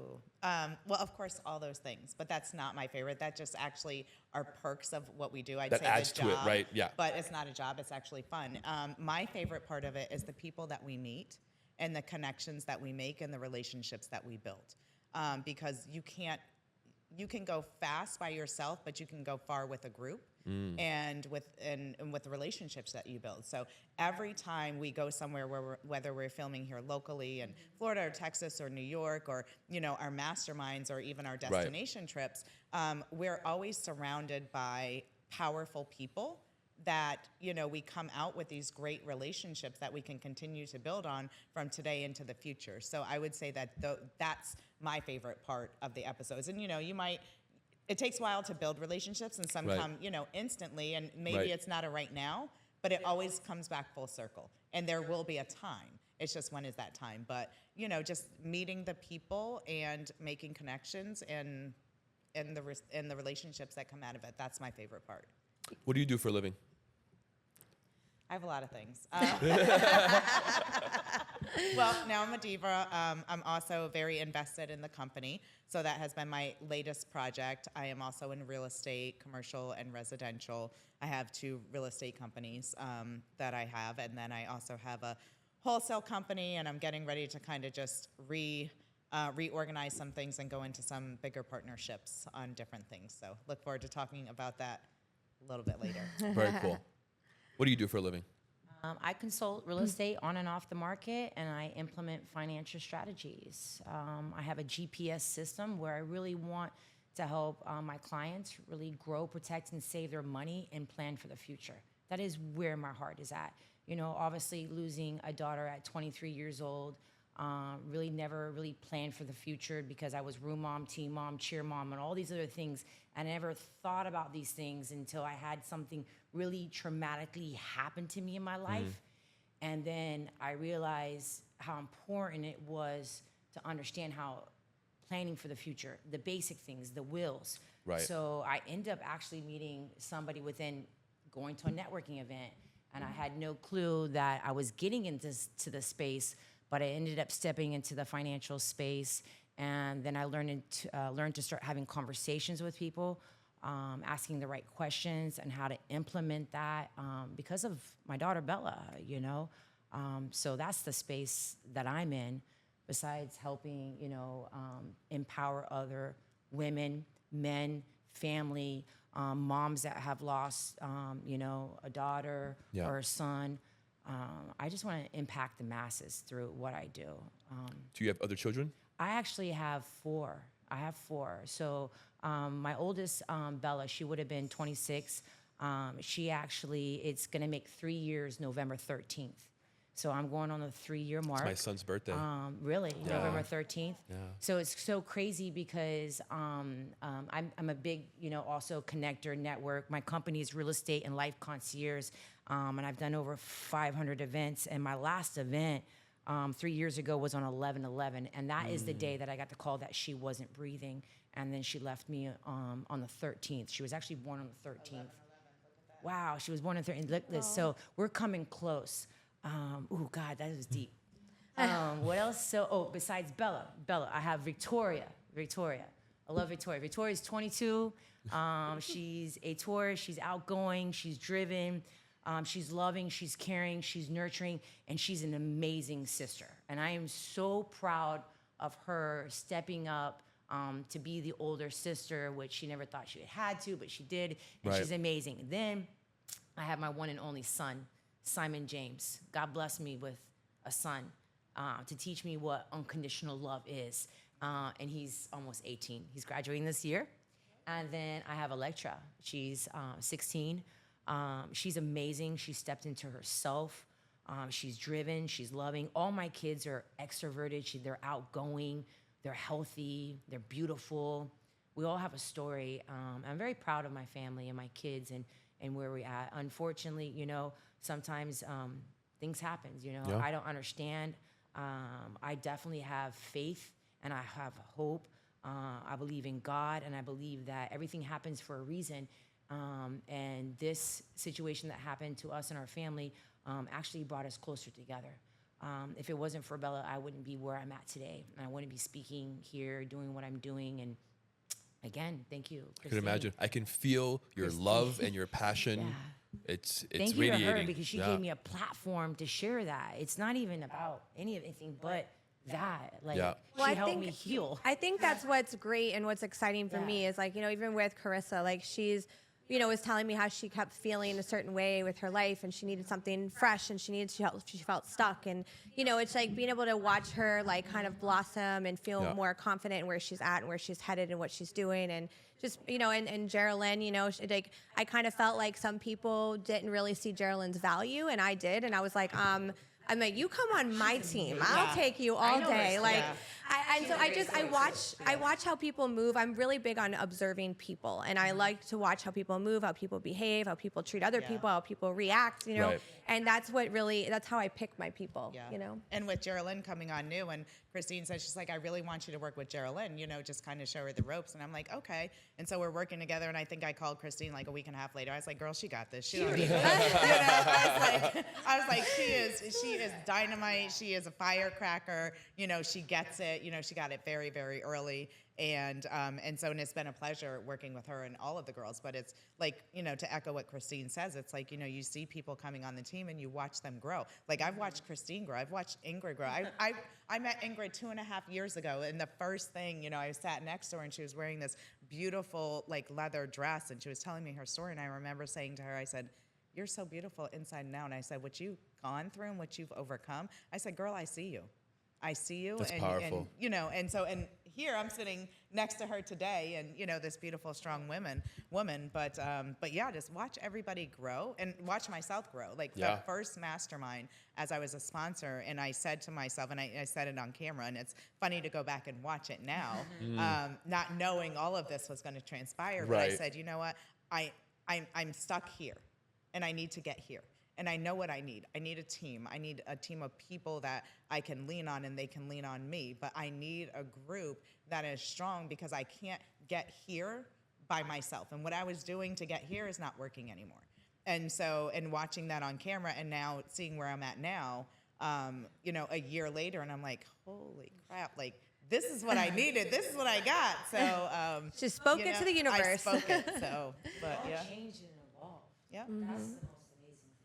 Well, of course, all those things, but that's not my favorite. That just actually are perks of what we do. I'd That say adds the to it, job, right? Yeah. But it's not a job. It's actually fun. My favorite part of it is the people that we meet and the connections that we make and the relationships that we build. Because you can go fast by yourself, but you can go far with a group. And with the relationships that you build. So every time we go somewhere whether we're filming here locally in Florida or Texas or New York or our masterminds or even our destination trips, we're always surrounded by powerful people that we come out with these great relationships that we can continue to build on from today into the future. So I would say that that's my favorite part of the episodes. And it takes a while to build relationships, and some Right. come, instantly, and maybe Right. it's not a right now, but it always comes back full circle. And there will be a time. It's just when is that time? But, just meeting the people and making connections and the relationships that come out of it. That's my favorite part. What do you do for a living? I have a lot of things. Well, now I'm a diva. I'm also very invested in the company. So that has been my latest project. I am also in real estate, commercial and residential. I have 2 real estate companies that I have. And then I also have a wholesale company, and I'm getting ready to kind of just reorganize some things and go into some bigger partnerships on different things. So look forward to talking about that a little bit later. Very cool. What do you do for a living? I consult real estate on and off the market, and I implement financial strategies. I have a GPS system where I really want to help my clients really grow, protect, and save their money and plan for the future. That is where my heart is at. Obviously losing a daughter at 23 years old, really never really planned for the future because I was room mom, team mom, cheer mom, and all these other things. And I never thought about these things until I had something really traumatically happen to me in my life. And then I realized how important it was to understand how planning for the future, the basic things, the wills. Right. So I ended up actually meeting somebody within going to a networking event, and I had no clue that I was getting into the space, but I ended up stepping into the financial space, and then I learned to start having conversations with people, asking the right questions and how to implement that because of my daughter Bella, So that's the space that I'm in, besides helping, empower other women, men, family, moms that have lost, a daughter Yeah. or a son. I just want to impact the masses through what I do. Do you have other children? I actually have 4. I have 4. So my oldest, Bella, she would have been 26. It's going to make 3 years November 13th. So I'm going on the 3-year mark. My son's birthday. Really? Yeah. November 13th? Yeah. So it's so crazy because I'm a big, also connector network. My company is Real Estate and Life Concierge, and I've done over 500 events. And my last event 3 years ago was on 11/11, and that is the day that I got the call that she wasn't breathing. and then she left me on the 13th. She was actually born on the 13th. Wow, she was born on the 13th. Look this. So we're coming close. Oh God, that was deep. What else? So, besides Bella, I have Victoria. I love Victoria. Victoria's 22. She's a tourist. She's outgoing. She's driven. She's loving. She's caring. She's nurturing. And she's an amazing sister. And I am so proud of her stepping up to be the older sister, which she never thought she had to, but she did. And Right. she's amazing. Then I have my one and only son, Simon James. God bless me with a son to teach me what unconditional love is. And he's almost 18. He's graduating this year. And then I have Electra. She's 16. She's amazing. She stepped into herself. She's driven. She's loving. All my kids are extroverted. They're outgoing. They're healthy. They're beautiful. We all have a story. I'm very proud of my family and my kids and where we're at. Unfortunately, you know, sometimes things happen. You know, Yeah. I don't understand. I definitely have faith and I have hope. I believe in God, and I believe that everything happens for a reason. And this situation that happened to us and our family actually brought us closer together. If it wasn't for Bella, I wouldn't be where I'm at today. I wouldn't be speaking here, doing what I'm doing. And again, thank you, I can imagine. I can feel your love and your passion. Yeah. It's Thank you to radiating. her because she gave me a platform to share that. It's not even about anything but that. Like, Yeah. Well, she I helped think- me heal. I think that's what's great and what's exciting for me is like, you know, even with Carissa, like she's, you know, was telling me how she kept feeling a certain way with her life and she needed something fresh and she felt stuck. And, you know, it's like being able to watch her like kind of blossom and feel more confident in where she's at and where she's headed and what she's doing. And just, you know, and Geraldine, you know, like I kind of felt like some people didn't really see Geraldine's value and I did. And I was like, I'm like, you come on my team. I'll take you all day. Like, I watch how people move. I'm really big on observing people, and I like to watch how people move, how people behave, how people treat other people, how people react. You know, Right. and that's how I pick my people. You know. And with Geraldine coming on new, and Christine said, she's like, I really want you to work with Geraldine, you know, just kind of show her the ropes. And I'm like, okay. And so we're working together, and I think I called Christine like a week and a half later. I was like, girl, she got this. She don't need it. I was like, she is dynamite. She is a firecracker. You know, she gets it. You know, she got it very, very early. And so it's been a pleasure working with her and all of the girls. But it's like, you know, to echo what Christine says, it's like, you know, you see people coming on the team and you watch them grow. Like I've watched Christine grow. I've watched Ingrid grow. I met Ingrid 2.5 years ago, and the first thing, you know, I sat next to her and she was wearing this beautiful like leather dress, and she was telling me her story. And I remember saying to her, I said, you're so beautiful inside and out. And I said, what you've gone through and what you've overcome. I said, girl, I see you. I see you. That's powerful. And, you know, and here I'm sitting next to her today, and you know, this beautiful, strong woman. But yeah, just watch everybody grow and watch myself grow. Like the first Mastermind, as I was a sponsor, and I said to myself, and I said it on camera, and it's funny to go back and watch it now, not knowing all of this was going to transpire. But I said, you know what, I'm stuck here, and I need to get here. And I know what I need. I need a team. I need a team of people that I can lean on and they can lean on me. But I need a group that is strong because I can't get here by myself. And what I was doing to get here is not working anymore. And so, and watching that on camera and now seeing where I'm at now, you know, a year later, and I'm like, holy crap, like, this is what I needed. This is what I got. So, She spoke you it know, to the universe. I spoke it. So, but yeah. Change and evolve. Yep. That's the most amazing thing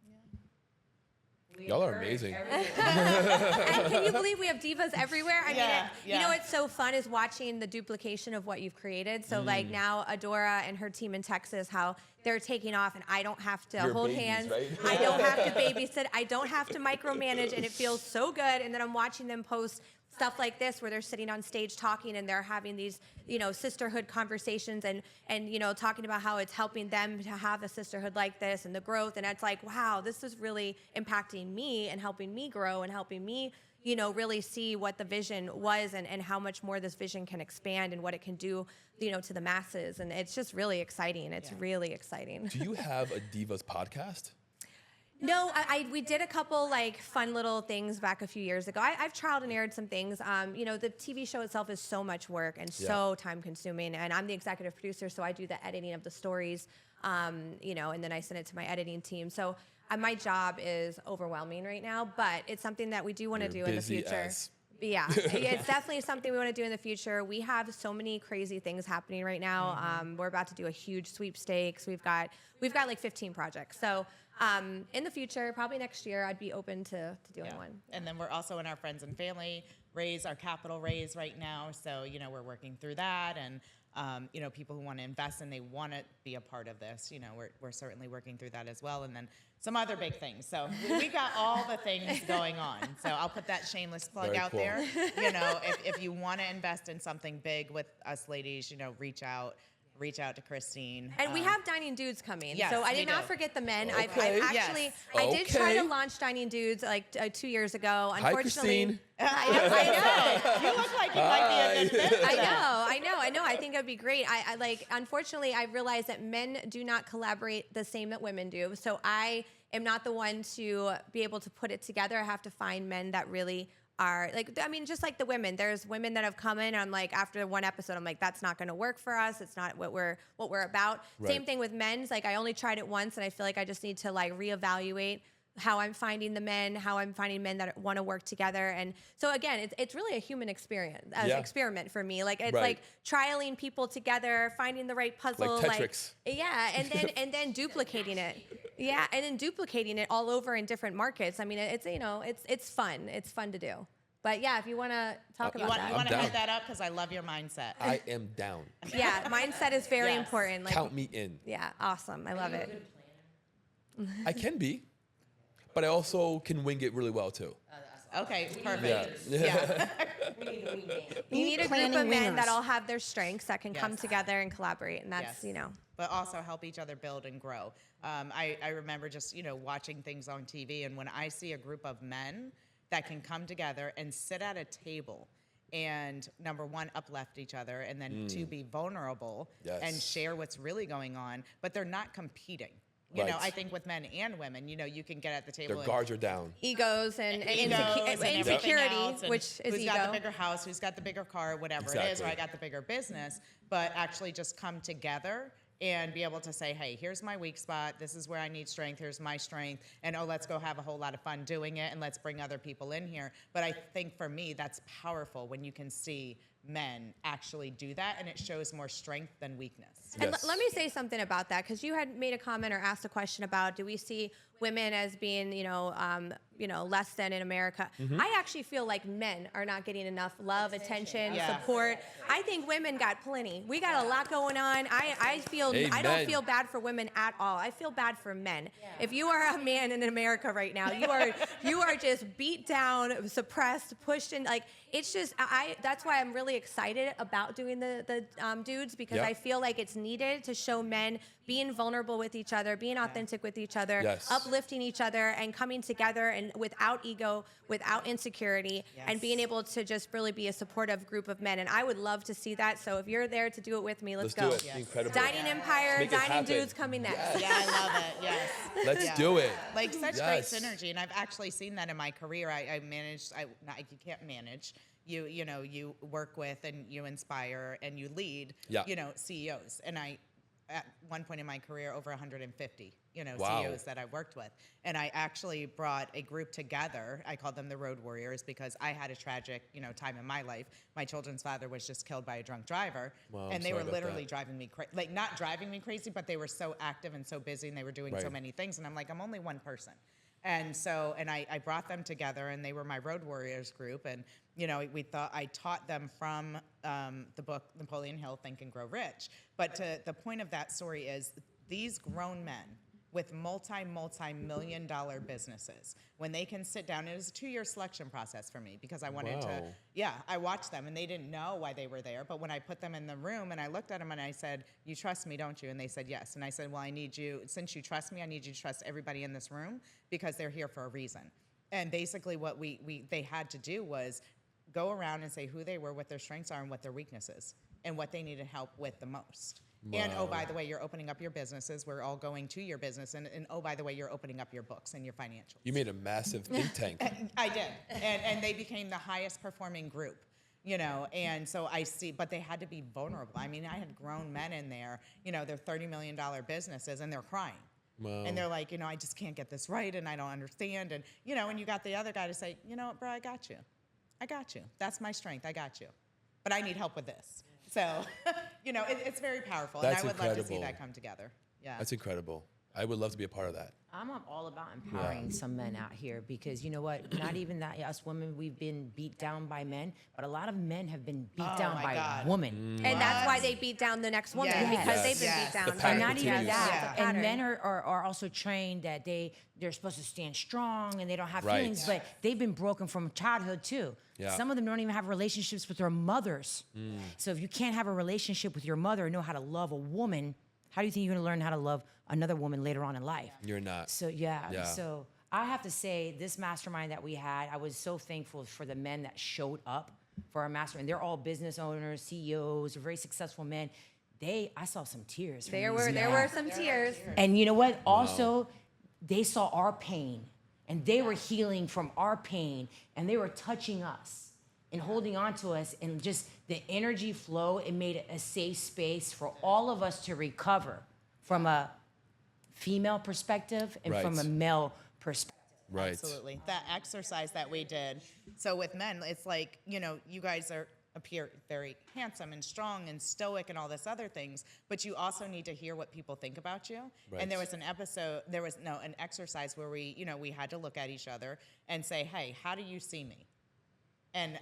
about it. Y'all are amazing. And can you believe we have divas everywhere? I mean, you know what's so fun is watching the duplication of what you've created. So like now Adora and her team in Texas, how they're taking off and I don't have to hold babies, hands. right? I don't have to babysit. I don't have to micromanage, and it feels so good. And then I'm watching them post stuff like this where they're sitting on stage talking and they're having these, you know, sisterhood conversations and you know, talking about how it's helping them to have a sisterhood like this and the growth. And it's like, wow, this is really impacting me and helping me grow and helping me, you know, really see what the vision was and how much more this vision can expand and what it can do, you know, to the masses. And it's just really exciting. It's really exciting. Do you have a Divas podcast? No, we did a couple like fun little things back a few years ago. I've trialed and errored some things. You know, the TV show itself is so much work and so time consuming, and I'm the executive producer, so I do the editing of the stories. You know, and then I send it to my editing team. So my job is overwhelming right now, but it's something that we do want to do in the future. Yeah, it's definitely something we want to do in the future. We have so many crazy things happening right now. We're about to do a huge sweepstakes. We've got like 15 projects. So in the future, probably next year, I'd be open to doing one. And then we're also in our friends and family raise, our capital raise right now. So, you know, we're working through that. And, you know, people who want to invest and they want to be a part of this, you know, we're certainly working through that as well. And then some other big things. So we got all the things going on. So I'll put that shameless plug out there. You know, if you want to invest in something big with us ladies, you know, reach out to Christine. And we have Dining Dudes coming. Yes, so I we did not do. forget the men. Okay. I've actually, Yes. I did try to Okay. launch Dining Dudes like 2 years ago. Hi, Unfortunately, Christine. I You look like you might be a good fit for that. know. I think it'd be great. I like, unfortunately, I realized that men do not collaborate the same that women do. So I am not the one to be able to put it together. I have to find men that really are like, I mean, just like the women, there's women that have come in and I'm like, after one episode, I'm like, that's not going to work for us. It's not what we're about. Right. Same thing with men's. Like I only tried it once and I feel like I just need to like reevaluate how I'm finding the men, how I'm finding men that want to work together. And so again, it's really a human experiment for me. Like it's like trialing people together, finding the right puzzle. Like Tetris. And then duplicating it. Yeah, and then duplicating it all over in different markets. I mean, it's, you know, it's fun. It's fun to do. But yeah, if you want to talk about that. You want to down. head that up because I love your mindset. I am down. Yeah, mindset is very Yes. important. Like, Count me in. yeah, awesome. I love it. I can be, but I also can wing it really well too. Okay, perfect. Yeah. You need a group planning of men wingers. that all have their strengths that can come Yes. together and collaborate, and that's, Yes. you know. But also help each other build and grow. I remember just, you know, watching things on TV, and when I see a group of men that can come together and sit at a table and number one, uplift each other, and then two, be vulnerable and Yes. share what's really going on, but they're not competing. You know, Right. I think with men and women, you know, you can get at the table. Their and guards are down. Egos and egos and everything insecurity, else, and which is who's ego. got the bigger house, who's got the bigger car, whatever it is, or Exactly. I got the bigger business, but actually just come together and be able to say, hey, here's my weak spot, this is where I need strength, here's my strength, and oh, let's go have a whole lot of fun doing it, and let's bring other people in here. But I think for me, that's powerful when you can see men actually do that, and it shows more strength than weakness. And Yes. let me say something about that, because you had made a comment or asked a question about, do we see women as being, less than in America? I actually feel like men are not getting enough love, attention, Yeah. support. I think women got plenty. We got a lot going on. I don't Amen. feel bad for women at all. I feel bad for men. If you are a man in America right now, you are just beat down, suppressed, pushed in. Like it's just that's why I'm really excited about doing the dudes, because Yeah. I feel like it's needed to show men being vulnerable with each other, being authentic with each other, Yes. uplifting each other, and coming together and without ego, without insecurity, and being able to just really be a supportive group of men. And I would love to see that. So if you're there to do it with me, let's do go. it. Incredible. Dining Empire, Make it Dining happen. Dudes coming next. Yeah, I love it. Yes. Let's Yeah. do it. Like such Yes. great synergy, and I've actually seen that in my career. I managed. You can't manage. You work with and you inspire and you lead. Yeah. CEOs, and I. At one point in my career, over 150, Wow. CEOs that I worked with. And I actually brought a group together. I called them the Road Warriors because I had a tragic, time in my life. My children's father was just killed by a drunk driver. Wow, I'm and they sorry were about literally that. driving me crazy. Like, not driving me crazy, but they were so active and so busy and they were doing so Right. many things. And I'm like, I'm only one person. And so, I brought them together, and they were my Road Warriors group. And, I taught them from the book Napoleon Hill, Think and Grow Rich. But the point of that story is these grown men with multi-million dollar businesses, when they can sit down, it was a 2-year selection process for me because I wanted Wow. I watched them and they didn't know why they were there. But when I put them in the room and I looked at them and I said, you trust me, don't you? And they said, yes. And I said, well, I need you, since you trust me, I need you to trust everybody in this room because they're here for a reason. And basically what they had to do was go around and say who they were, what their strengths are and what their weaknesses and what they needed help with the most. And oh, by the way, you're opening up your businesses. We're all going to your business. And oh, by the way, you're opening up your books and your financials. You made a massive think tank. I did. And they became the highest performing group, you know, and so I see, but they had to be vulnerable. I mean, I had grown men in there, you know, they're $30 million businesses and they're crying. Wow. And they're like, you know, I just can't get this right and I don't understand. And, you know, and you got the other guy to say, you know what, bro, I got you. I got you. That's my strength. I got you. But I need help with this. So, you know, it's very powerful. That's and I would love to see incredible. that come together. Yeah. That's incredible. I would love to be a part of that. I'm all about empowering some men out here because you know what? Not even that us women, we've been beat down by men, but a lot of men have been beat down my by God. women. And that's why they beat down the next woman Yes. because they've been Yes. beat down. The pattern And not even continues. that. Yeah. And men are also trained that they're supposed to stand strong and they don't have Right. feelings, but they've been broken from childhood too. Yeah. Some of them don't even have relationships with their mothers. So if you can't have a relationship with your mother and know how to love a woman, how do you think you're gonna learn how to love another woman later on in life? You're not. So Yeah. so I have to say this mastermind that we had, I was so thankful for the men that showed up for our mastermind. They're all business owners, CEOs, very successful men. I saw some tears. from There these men. were some tears. And you know what? Also, they saw our pain and they were healing from our pain and they were touching us and holding on to us and just the energy flow. It made it a safe space for all of us to recover from a female perspective and from a Right. male perspective. Right. Absolutely. That exercise that we did. So with men, it's like, you know, you guys appear very handsome and strong and stoic and all this other things, but you also need to hear what people think about you. Right. And there was an exercise where we had to look at each other and say, hey, how do you see me? And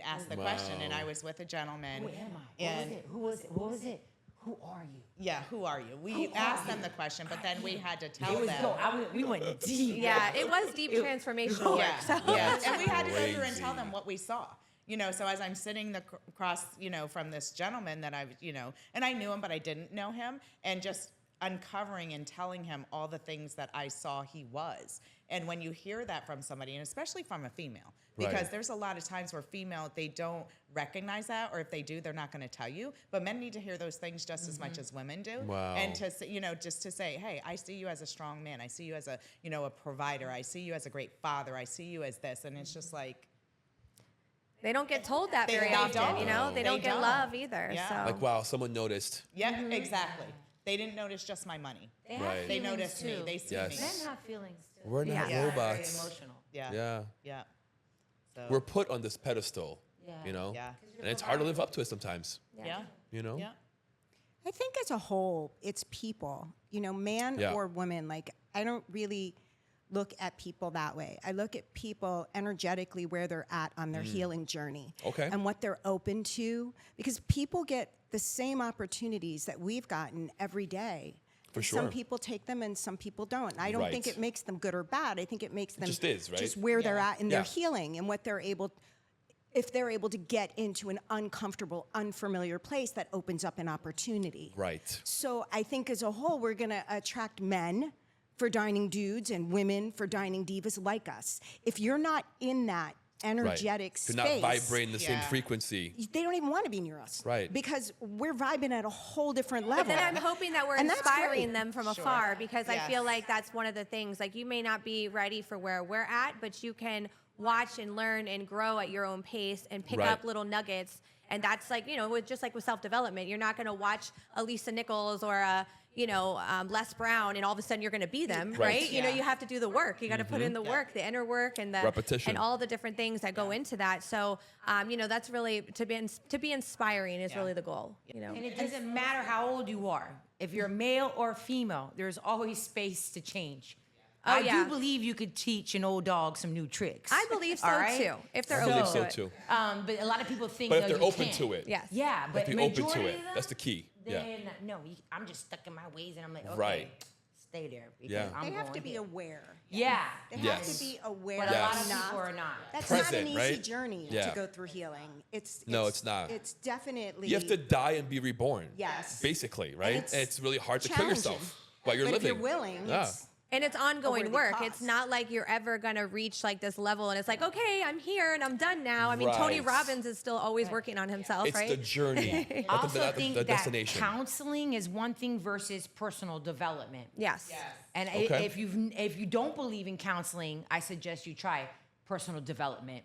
ask the question. And I was with a gentleman. Who am I? And What was it? Who are you? yeah, who are you? We asked them the question, but then we had to tell It was them. we went deep. Yeah, it was deep transformational work. So. Yeah, and we had to go through and Crazy. tell them what we saw. You know, so as I'm sitting across, you know, from this gentleman that I've, you know, and I knew him, but I didn't know him, and just uncovering and telling him all the things that I saw he was. And when you hear that from somebody, and especially from a female, because Right. there's a lot of times where female, they don't recognize that, or if they do, they're not going to tell you. But men need to hear those things just as much as women do. Wow. And to say, you know, just to say, hey, I see you as a strong man. I see you as a, you know, a provider. I see you as a great father. I see you as this. And it's just like, They don't get told that They very often, don't. you know? They don't get don't. love either. Yeah. So. Like, wow, someone noticed. yeah, exactly. They didn't notice just my money. They have Right. They feelings noticed me. too. They see Yes. me. Men have feelings too. We're not Yeah. robots. Very emotional. Yeah. Yeah. Yeah. So, We're put on this pedestal, Yeah. you know? Yeah. And it's hard to live up to it sometimes, yeah. you know? Yeah. I think as a whole, it's people, you know, man Yeah. or woman. Like, I don't really look at people that way. I look at people energetically where they're at on their healing journey. Okay. And what they're open to, because people get the same opportunities that we've gotten every day. For And sure. Some people take them and some people don't. And I don't think Right. it makes them good or bad. I think it makes them just is, right? just where they're at in their Yeah. healing and what they're able, if they're able to get into an uncomfortable, unfamiliar place that opens up an opportunity. Right. So I think as a whole, we're going to attract men for dining dudes and women for dining divas like us. If you're not in that energetic If space, you're not vibrating the same Yeah. frequency. they don't even want to be near us. Right. Because we're vibing at a whole different level. But then I'm hoping that we're And that's inspiring great. them from afar because I Yes. feel like that's one of the things. Like, you may not be ready for where we're at, but you can watch and learn and grow at your own pace and pick Right. up little nuggets. And that's like, you know, just like with self-development, you're not going to watch a Lisa Nichols or a, you know, Les Brown, and all of a sudden you're going to be them, right? You know, Yeah. you have to do the work. You got to put in the work, the inner work, and the Repetition. and all the different things that go into that. So, you know, that's really to be inspiring is really the goal. You know, And it doesn't matter how old you are. If you're male or female, there's always space to change. I yeah. do believe you could teach an old dog some new tricks. I believe so all right? too. If they're I open believe to so it. too. But a lot of people think But if no, they're you open can't. to it. Yes. Yeah, but If you're open to majority it, of them, that's the key. Yeah. then, no, I'm just stuck in my ways, and I'm like, okay, Right. stay there. Because Yeah. I'm They have going to be here. aware. Yeah. They have Yes. to be aware. But a lot of Yes. people are not. That's not an Present, easy right? journey Yeah. to go through healing. It's No, it's not. It's definitely. You have to die and be reborn. Yes. Basically, right? it's And it's really hard to kill challenging. yourself while you're but living. if you're willing, Yeah. it's And it's ongoing worthy work. cost. It's not like you're ever going to reach like this level and it's like, okay, I'm here and I'm done now. I mean, Tony Right. Robbins is still always working on himself, It's right? the journey, I not also think the that destination. counseling is one thing versus personal development. Yes. And Okay. if you don't believe in counseling, I suggest you try personal development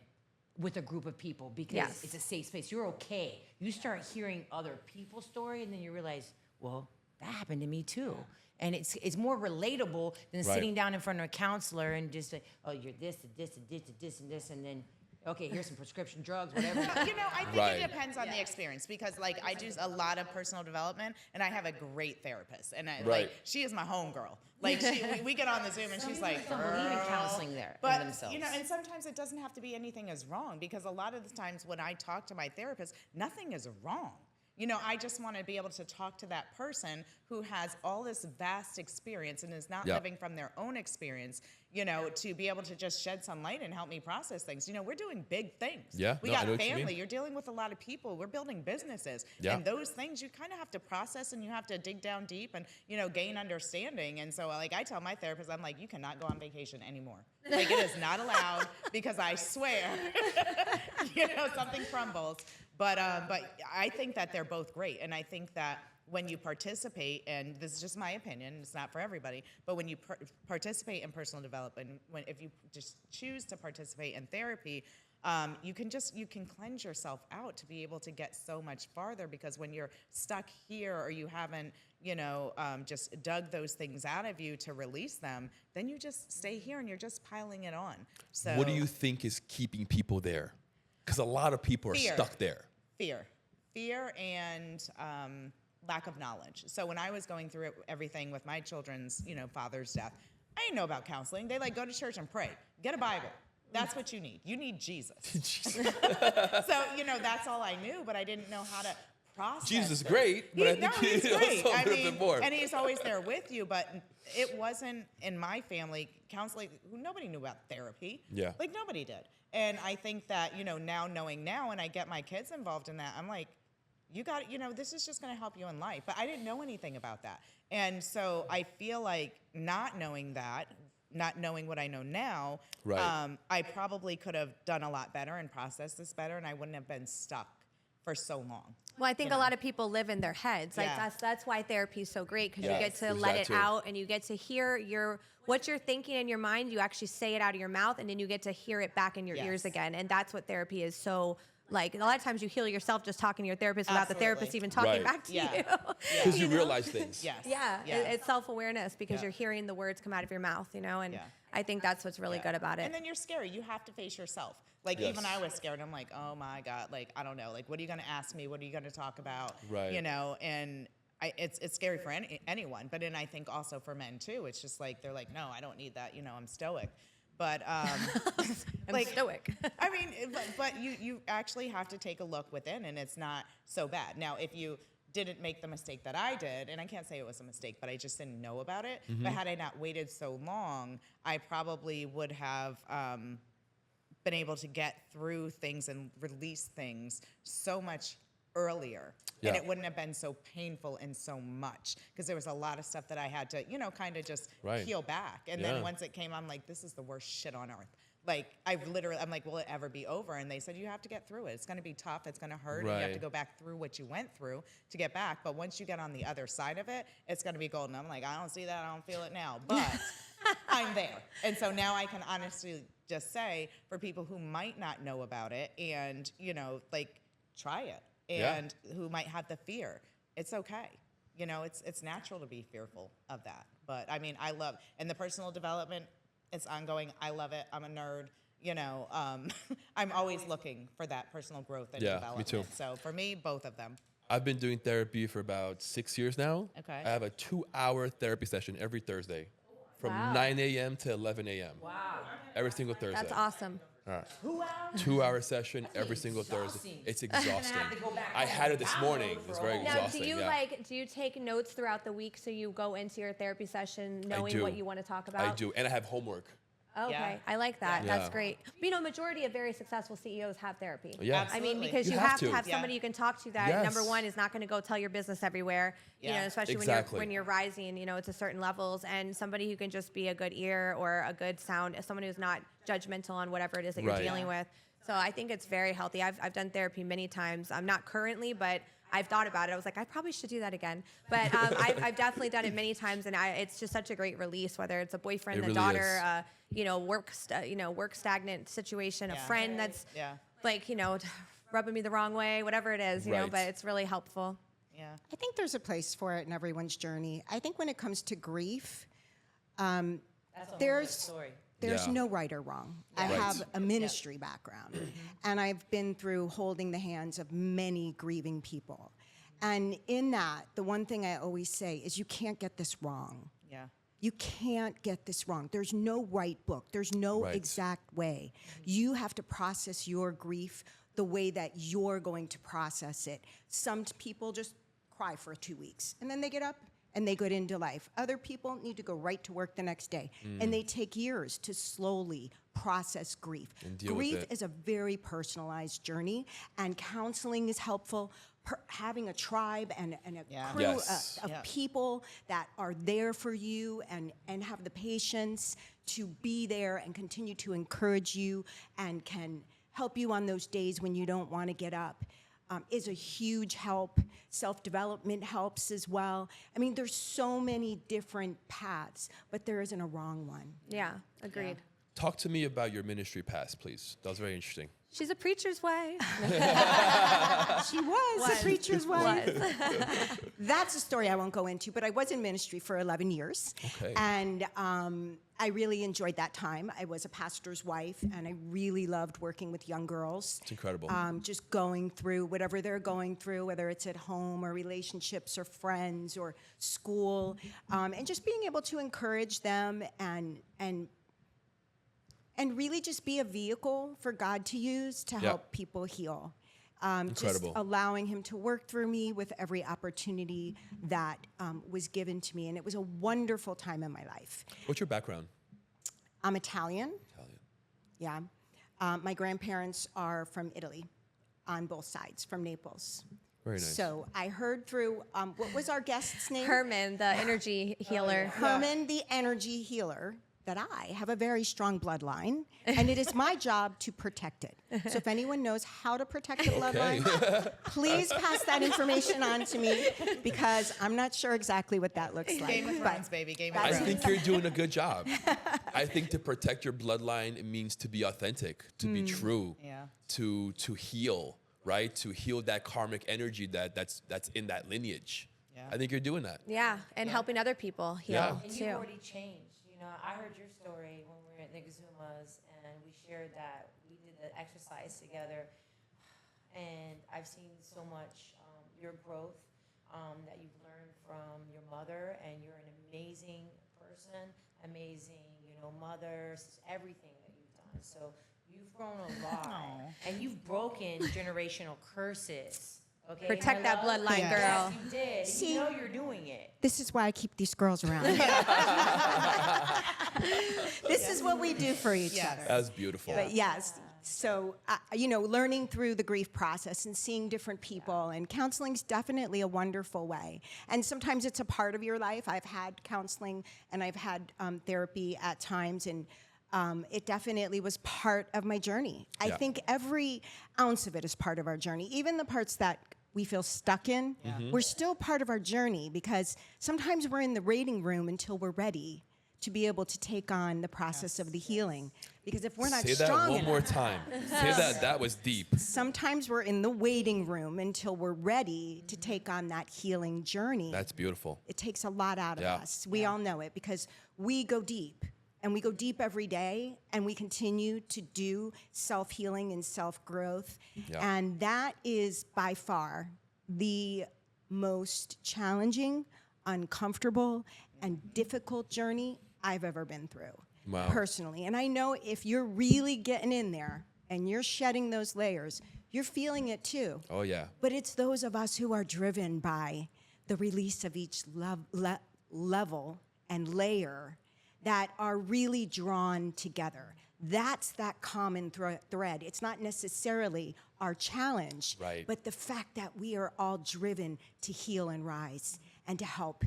with a group of people because Yes. it's a safe space. You're okay. You start hearing other people's story, and then you realize, well, that happened to me too. And it's more relatable than Right. sitting down in front of a counselor and just like, oh, you're this and this and this and this and this, and then okay, here's some prescription drugs, whatever. You know, I think Right. it depends on the experience because, like, I do a lot of personal development, and I have a great therapist, and Right. like, she is my homegirl. Like, we get on the Zoom, and she's like, Some people don't believe in "Girl." counseling there in But themselves. you know, and sometimes it doesn't have to be anything is wrong because a lot of the times when I talk to my therapist, nothing is wrong. You know, I just want to be able to talk to that person who has all this vast experience and is not Yeah. living from their own experience, you know, to be able to just shed some light and help me process things. You know, we're doing big things. Yeah, We no, I got know what you mean. family. You're dealing with a lot of people. We're building businesses. Yeah. And those things you kind of have to process and you have to dig down deep and, you know, gain understanding. And so, like, I tell my therapist, I'm like, you cannot go on vacation anymore. Like, it is not allowed because I swear, you know, something crumbles. But I think that they're both great. And I think that when you participate, and this is just my opinion, it's not for everybody, but when you participate in personal development, if you just choose to participate in therapy, you can cleanse yourself out to be able to get so much farther because when you're stuck here or you haven't, you know, just dug those things out of you to release them, then you just stay here and you're just piling it on. So What do you think is keeping people there? Because a lot of people are Fear. stuck there. Fear and lack of knowledge. So when I was going through everything with my children's, you know, father's death, I didn't know about counseling. They like go to church and pray, get a Bible. That's what you need. You need Jesus. So, you know, that's all I knew, but I didn't know how to process. Jesus is it. great, but I think he's he great. also a I little mean, bit more. and he's always there with you, but it wasn't in my family counseling. Nobody knew about therapy. Yeah. Like nobody did. And I think that, you know, knowing now, and I get my kids involved in that, I'm like, you got, you know, this is just going to help you in life. But I didn't know anything about that. And so I feel like not knowing that, not knowing what I know now, Right. I probably could have done a lot better and processed this better, and I wouldn't have been stuck for so long. Well, I think a lot of people live in their heads. Like Yeah. that's why therapy is so great because Yes, you get to there's let that it too. out and you get to hear what you're thinking in your mind. You actually say it out of your mouth and then you get to hear it back in your ears Yes. again. And that's what therapy is so like. A lot of times you heal yourself just talking to your therapist without the therapist Absolutely. even talking Right. back to Yeah. you. Because you know? realize things. Yes. Yeah, it's self-awareness because Yeah. you're hearing the words come out of your mouth, you know, and Yeah. I think that's what's really good about it. And then you're scary. You have to face yourself. Like Yes. even I was scared. I'm like, oh my God, like I don't know. Like what are you gonna ask me? What are you gonna talk about? Right. You know, and it's scary for anyone, but then I think also for men too. It's just like they're like, no, I don't need that. You know, I'm stoic. But I'm like stoic. I mean, but you actually have to take a look within, and it's not so bad. Now, if you didn't make the mistake that I did, and I can't say it was a mistake, but I just didn't know about it. But had I not waited so long, I probably would have been able to get through things and release things so much earlier. And Yeah. it wouldn't have been so painful and so much because there was a lot of stuff that I had to, you know, kind of just Right. peel back. And Yeah. then once it came, I'm like, this is the worst shit on earth. Like, I'm like, will it ever be over? And they said, you have to get through it. It's going to be tough. It's going to hurt. And you have to Right. go back through what you went through to get back. But once you get on the other side of it, it's going to be golden. I'm like, I don't see that. I don't feel it now. But I'm there. And so now I can honestly just say for people who might not know about it and, you know, like, try it. Yeah. And who might have the fear, it's okay. You know, it's natural to be fearful of that. But I mean, I love, and the personal development, it's ongoing. I love it. I'm a nerd. You know, I'm always looking for that personal growth and Yeah, me development. too. So for me, both of them. I've been doing therapy for about 6 years now. Okay. I have a 2-hour therapy session every Thursday from Wow. 9 a.m. to 11 a.m. Wow. Every single Thursday. That's awesome. 2-hour session every single Thursday. It's exhausting. I had it this morning. It's very Now, exhausting. do you yeah. do you take notes throughout the week so you go into your therapy session knowing do. what you want to talk about? I do, and I have homework. Okay, Yeah. I like that. Yeah. That's great. But, you know, majority of very successful CEOs have therapy. Yeah. I mean, Absolutely. because You you have have to to. have Yeah. somebody you can talk to that, Yes. number one, is not going to go tell your business everywhere, you know, Yeah. especially Exactly. when you're rising, you know, to certain levels, and somebody who can just be a good ear or a good sound, someone who's not judgmental on whatever it is that you're Right. dealing with. So I think it's very healthy. I've done therapy many times. I'm not currently, but I've thought about it. I was like, I probably should do that again. But I've definitely done it many times, and it's just such a great release. Whether it's a boyfriend, It a really daughter, is. you know, work stagnant situation, a Yeah. friend that's Yeah. like, you know, rubbing me the wrong way, whatever it is, you know. Right. But it's really helpful. Yeah. I think there's a place for it in everyone's journey. I think when it comes to grief, That's a whole There's- nother story. there's Yeah. no right or wrong. I Right. have a ministry background, and I've been through holding the hands of many grieving people. And in that, the one thing I always say is you can't get this wrong. Yeah. You can't get this wrong. There's no right book. There's no Right. exact way. You have to process your grief the way that you're going to process it. Some people just cry for 2 weeks, and then they get up and they go into life. Other people need to go right to work the next day, and they take years to slowly process grief. And deal with Grief it. is a very personalized journey, and counseling is helpful. Having a tribe and a Yeah. crew Yes. of Yeah. people that are there for you and have the patience to be there and continue to encourage you and can help you on those days when you don't want to get up is a huge help. Self-development helps as well. I mean, there's so many different paths, but there isn't a wrong one. Yeah, agreed. Talk to me about your ministry past, please. That was very interesting. She's a preacher's wife. She was a preacher's wife. Was. That's a story I won't go into, but I was in ministry for 11 years. Okay. And I really enjoyed that time. I was a pastor's wife, and I really loved working with young girls. It's incredible. Just going through whatever they're going through, whether it's at home or relationships or friends or school, and just being able to encourage them and really just be a vehicle for God to use to help people heal. Just Incredible. allowing him to work through me with every opportunity that was given to me. And it was a wonderful time in my life. What's your background? I'm Italian. Italian. Yeah. My grandparents are from Italy on both sides, from Naples. Very nice. So I heard through, what was our guest's name? Herman, the energy healer. Herman, the energy healer, that I have a very strong bloodline, and it is my job to protect it. So if anyone knows how to protect the bloodline, please pass that information on to me, because I'm not sure exactly what that looks like. Game of But Thrones, baby. Game of I Thrones. think you're doing a good job. I think to protect your bloodline, it means to be authentic, to be true, Yeah. to heal, right? To heal that karmic energy that's in that lineage. Yeah. I think you're doing that. Yeah, and helping other people heal Yeah. And too. you've already changed. You know, I heard your story when we were at Nagazuma's, and we shared that we did the exercise together. And I've seen so much your growth that you've learned from your mother, and you're an amazing person, amazing, you know, mother, everything that you've done. So you've grown a lot, Aw. and you've broken generational curses. Okay, Protect that my love? bloodline, Yes. girl. Yes, you did. See- You know you're doing it. this is why I keep these girls around. This is what we do for each Yes. other. That's beautiful. But yes, so, you know, learning through the grief process and seeing different people, and counseling is definitely a wonderful way. And sometimes it's a part of your life. I've had counseling and I've had therapy at times, and it definitely was part of my journey. I Yeah. think every ounce of it is part of our journey, even the parts that we feel stuck in, we're still part of our journey, because sometimes we're in the waiting room until we're ready to be able to take on the process of the healing. Because if we're not Say that strong one enough, more time. Say that. That was deep. sometimes we're in the waiting room until we're ready to take on that healing journey. That's beautiful. It takes a lot out of Yeah. us. We all know it, because we go deep, and we go deep every day, and we continue to do self-healing and self-growth. Yeah. And that is by far the most challenging, uncomfortable, and difficult journey I've ever been through. Wow. Personally. And I know if you're really getting in there and you're shedding those layers, you're feeling it too. Oh, yeah. But it's those of us who are driven by the release of each level and layer that are really drawn together. That's that common thread. It's not necessarily our challenge, Right. but the fact that we are all driven to heal and rise and to help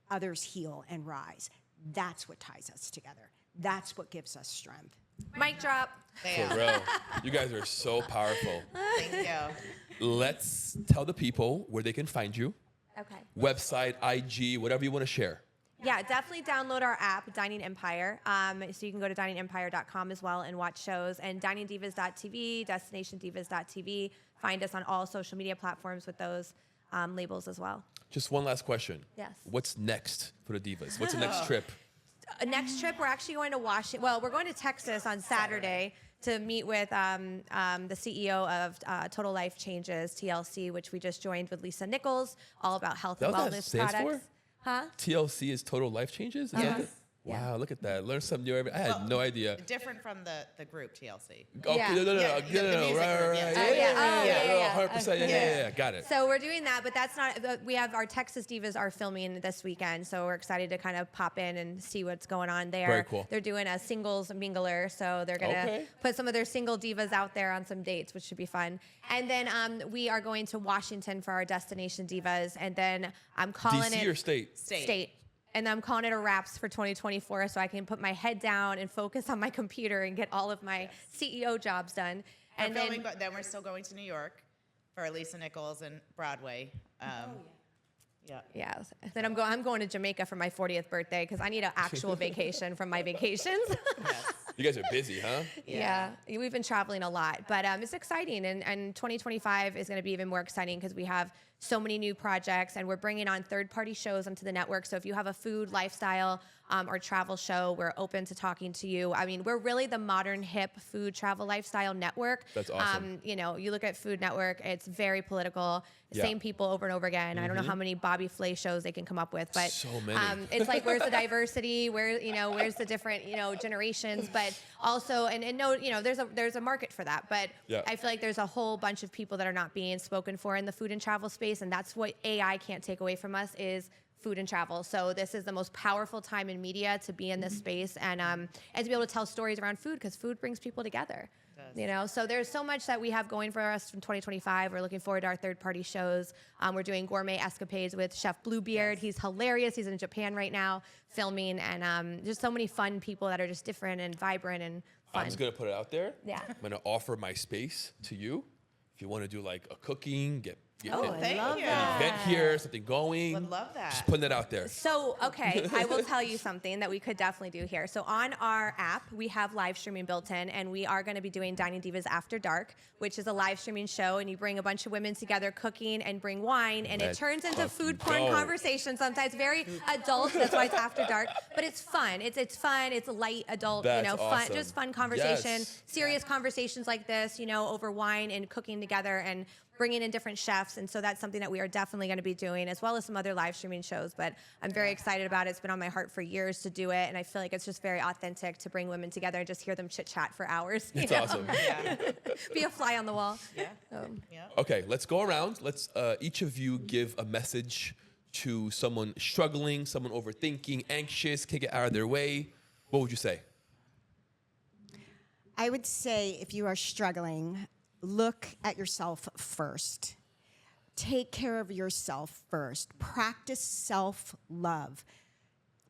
others heal and rise. That's what ties us together. That's what gives us strength. Mic drop. For real. You guys are so powerful. Thank you. Let's tell the people where they can find you. Okay. Website, IG, whatever you want to share. Yeah, definitely download our app, Dining Empire. So you can go to diningempire.com as well and watch shows. And diningdivas.tv, destinationdivas.tv. Find us on all social media platforms with those labels as well. Just one last question. Yes. What's next for the Divas? What's the next trip? Next trip, we're actually going to Washington. Well, we're going to Texas on Saturday to meet with the CEO of Total Life Changes, TLC, which we just joined with Lisa Nichols, all about health and That what that wellness stands products. for? Huh? TLC is Total Life Changes? Is that Yes. it? Wow, look at that. Learn something new every I had no idea. Different from the group TLC. Okay, Yeah. no, Yeah, the right, music group, right. yeah. Yeah. 100%, yeah, got it. So we're doing that, but that's not. We have our Texas Divas are filming this weekend, so we're excited to kind of pop in and see what's going on there. Very cool. They're doing a singles mingler, so they're gonna Okay. put some of their single divas out there on some dates, which should be fun. And then we are going to Washington for our Destination Divas, and then I'm calling DC it or state? State. And I'm calling it a wraps for 2024 so I can put my head down and focus on my computer and get all of my CEO jobs done. And Then we're still going to New York for Lisa Nichols and Broadway. Yeah. yeah, then I'm going to Jamaica for my 40th birthday because I need an actual vacation from my vacations. Yes. You guys are busy, huh? Yeah, we've been traveling a lot, but it's exciting. And 2025 is going to be even more exciting because we have so many new projects and we're bringing on third-party shows onto the network. So if you have a food, lifestyle, or travel show, we're open to talking to you. I mean, we're really the modern, hip food, travel, lifestyle network. That's awesome. You know, you look at Food Network, it's very political. Yeah. Same people over and over again. I don't know how many Bobby Flay shows they can come up with, but So many. it's like, where's the diversity? Where's the different, generations? But also, and no, there's a market for that. But Yeah. I feel like there's a whole bunch of people that are not being spoken for in the food and travel space, and that's what AI can't take away from us is food and travel. So this is the most powerful time in media to be in this space and to be able to tell stories around food because food brings people together. So there's so much that we have going for us in 2025. We're looking forward to our third-party shows. We're doing gourmet escapades with Chef Bluebeard. He's hilarious. He's in Japan right now filming, and just so many fun people that are just different and vibrant and fun. I'm just going to put it out there. Yeah. I'm going to offer my space to you. If you want to do like a cooking, get Thank you. an event here, something going. Would love that. Just putting it out there. So, okay, I will tell you something that we could definitely do here. So on our app, we have live streaming built in, and we are going to be doing Dining Divas After Dark, which is a live streaming show, and you bring a bunch of women together cooking and bring wine, and it Let's turns into fucking food porn go. conversation sometimes, very adult. That's why it's After Dark, but it's fun. It's fun. It's light adult, That's fun, awesome. just fun conversation, Yes. serious conversations like this, over wine and cooking together and bringing in different chefs. And so that's something that we are definitely going to be doing, as well as some other live streaming shows. But I'm very excited about it. It's been on my heart for years to do it. And I feel like it's just very authentic to bring women together and just hear them chit chat for hours. It's awesome. Be a fly on the wall. Yeah. Okay, let's go around. Let's each of you give a message to someone struggling, someone overthinking, anxious, can't get out of their way. What would you say? I would say if you are struggling, look at yourself first. Take care of yourself first. Practice self-love.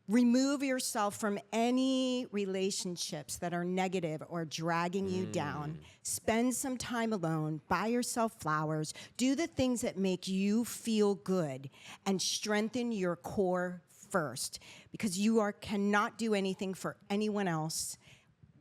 Remove yourself from any relationships that are negative or dragging you down. Spend some time alone. Buy yourself flowers. Do the things that make you feel good and strengthen your core first, because you cannot do anything for anyone else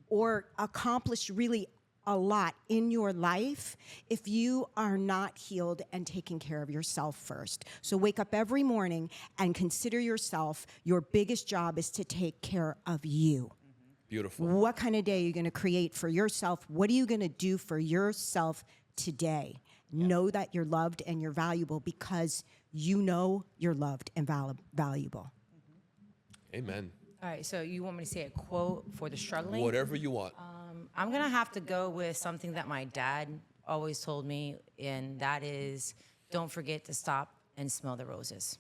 or accomplish really a lot in your life if you are not healed and taking care of yourself first. So wake up every morning and consider yourself. Your biggest job is to take care of you. Beautiful. What kind of day are you going to create for yourself? What are you going to do for yourself today? Know that you're loved and you're valuable because you know you're loved and valuable. Amen. All right, so you want me to say a quote for the struggling? Whatever you want. I'm going to have to go with something that my dad always told me, and that is, don't forget to stop and smell the roses.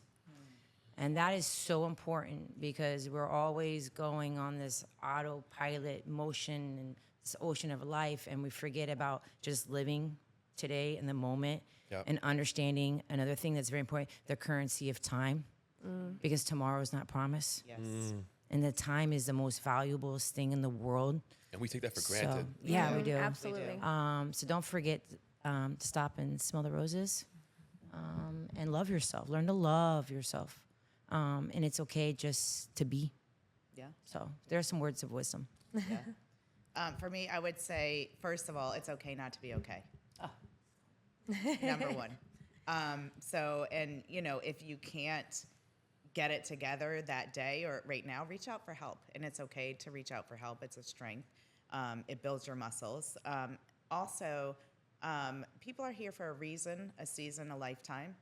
And that is so important because we're always going on this autopilot motion and this ocean of life, and we forget about just living today in the moment and understanding another thing that's very important, the currency of time, because tomorrow is not promised. Yes. And the time is the most valuable thing in the world. And we take that for granted. So, yeah, we do. Absolutely. So don't forget to stop and smell the roses and love yourself. Learn to love yourself. And it's okay just to be. Yeah. So there are some words of wisdom. Yeah. For me, I would say, first of all, it's okay not to be okay. Number one. And if you can't get it together that day or right now, reach out for help. And it's okay to reach out for help. It's a strength. It builds your muscles. Also, people are here for a reason, a season, a lifetime,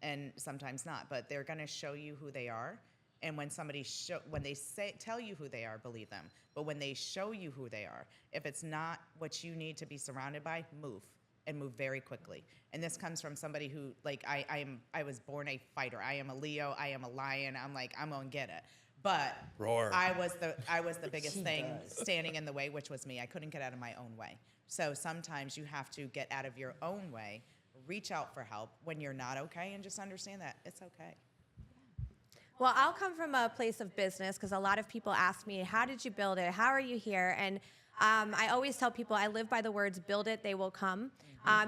and sometimes not. But they're going to show you who they are. And when tell you who they are, believe them. But when they show you who they are, if it's not what you need to be surrounded by, move. And move very quickly. And this comes from somebody who, like, I was born a fighter. I am a Leo. I am a lion. I'm like, I'm gonna get it. But Roar. I was the biggest thing standing in the way, which was me. I couldn't get out of my own way. So sometimes you have to get out of your own way, reach out for help when you're not okay, and just understand that it's okay. Well, I'll come from a place of business because a lot of people ask me, how did you build it? How are you here? And I always tell people I live by the words, build it, they will come.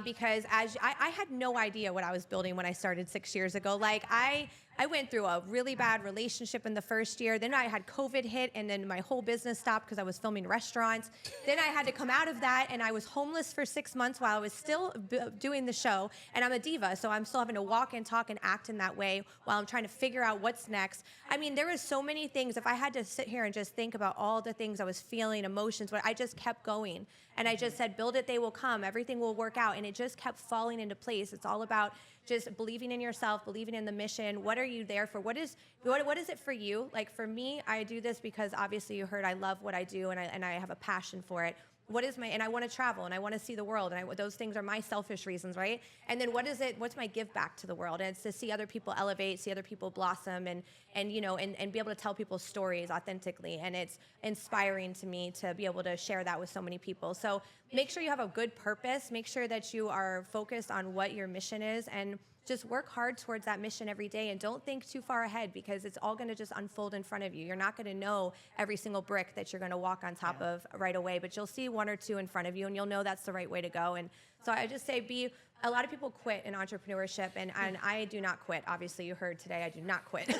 Because I had no idea what I was building when I started 6 years ago. Like I went through a really bad relationship in the first year. Then I had COVID hit, and then my whole business stopped because I was filming restaurants. Then I had to come out of that, and I was homeless for 6 months while I was still doing the show. And I'm a diva, so I'm still having to walk and talk and act in that way while I'm trying to figure out what's next. I mean, there was so many things. If I had to sit here and just think about all the things I was feeling, emotions, but I just kept going. And I just said, build it, they will come. Everything will work out. And it just kept falling into place. It's all about just believing in yourself, believing in the mission. What are you there for? What is it for you? Like for me, I do this because obviously you heard I love what I do and I have a passion for it. And I want to travel and I want to see the world, and those things are my selfish reasons, right? And then what's my give back to the world? And it's to see other people elevate, see other people blossom, and be able to tell people's stories authentically. And it's inspiring to me to be able to share that with so many people. So make sure you have a good purpose, make sure that you are focused on what your mission is, and just work hard towards that mission every day, and don't think too far ahead because it's all going to just unfold in front of you. You're not going to know every single brick that you're going to walk on top of right away, but you'll see one or two in front of you and you'll know that's the right way to go. And so I just say a lot of people quit in entrepreneurship, and I do not quit. Obviously, you heard today I do not quit.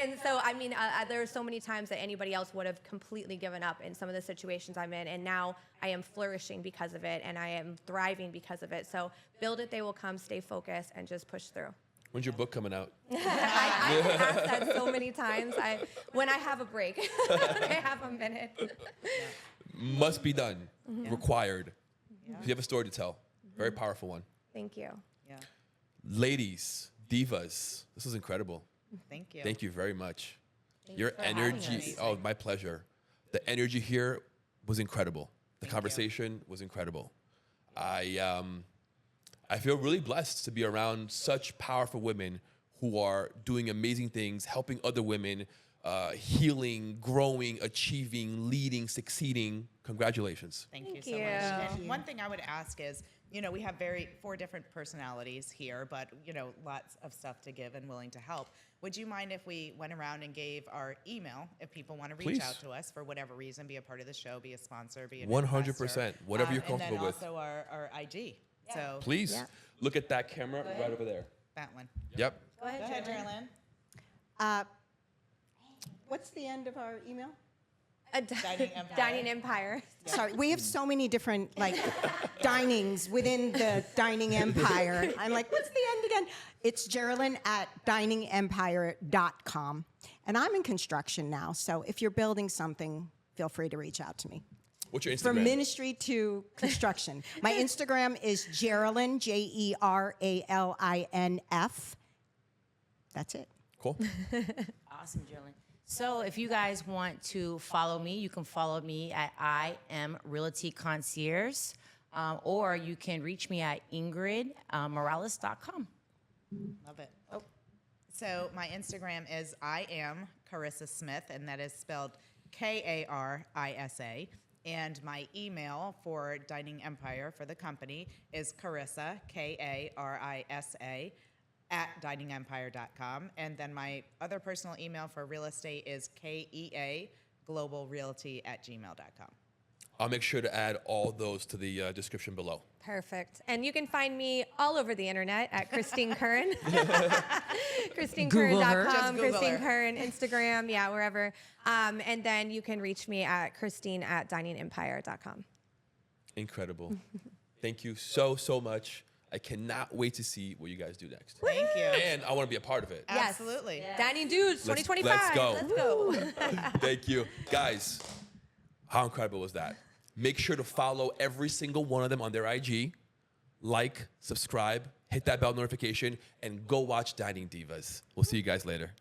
And so, I mean, there are so many times that anybody else would have completely given up in some of the situations I'm in, and now I am flourishing because of it, and I am thriving because of it. So build it, they will come, stay focused, and just push through. When's your book coming out? I've asked that so many times. When I have a break, when I have a minute. Must be done. Required. You have a story to tell. Very powerful one. Thank you. Yeah. Ladies, divas, this was incredible. Thank you. Thank you very much. Thank Your you for having energy, us. my pleasure. The energy here was incredible. The conversation was incredible. I feel really blessed to be around such powerful women who are doing amazing things, helping other women, healing, growing, achieving, leading, succeeding. Congratulations. Thank you Thank so you. much. And one thing I would ask is, we have 4 different personalities here, but, lots of stuff to give and willing to help. Would you mind if we went around and gave our email if people want to reach Please. out to us for whatever reason, be a part of the show, be a sponsor, be an 100%, investor, whatever you're comfortable with. And then also our IG. So Please Yeah. look at that camera right over there. that one. Yep. Go ahead, Geraldine. What's the end of our email? Dining Empire. Dining Empire. Sorry, we have so many different dinings within the Dining Empire. I'm like, what's the end again? It's Geraldine at diningempire.com. And I'm in construction now, so if you're building something, feel free to reach out to me. What's your Instagram? From ministry to construction. My Instagram is Geraldine, Jeralinf. That's it. Cool. Awesome, Jillian. So if you guys want to follow me, you can follow me at I Am Realty Concierge, or you can reach me at ingridmorales.com. Love it. So my Instagram is I am Carissa Smith, and that is spelled Karisa. And my email for Dining Empire for the company is Carissa, Karisa, @diningempire.com. And then my other personal email for real estate is keaglobalrealty@gmail.com. I'll make sure to add all those to the description below. Perfect. And you can find me all over the internet at Christine Curran. Google her. ChristineCurran.com, Just Google Christine her. Curran, Instagram, yeah, wherever. And then you can reach me at Christine@diningempire.com. Incredible. Thank you so, so much. I cannot wait to see what you guys do next. Thank you. And I want to be a part of it. Yes. Absolutely. Dining Dudes Let's- 2025. let's go. Let's go. Thank you. Guys, how incredible was that? Make sure to follow every single one of them on their IG. Like, subscribe, hit that bell notification, and go watch Dining Divas. We'll see you guys later.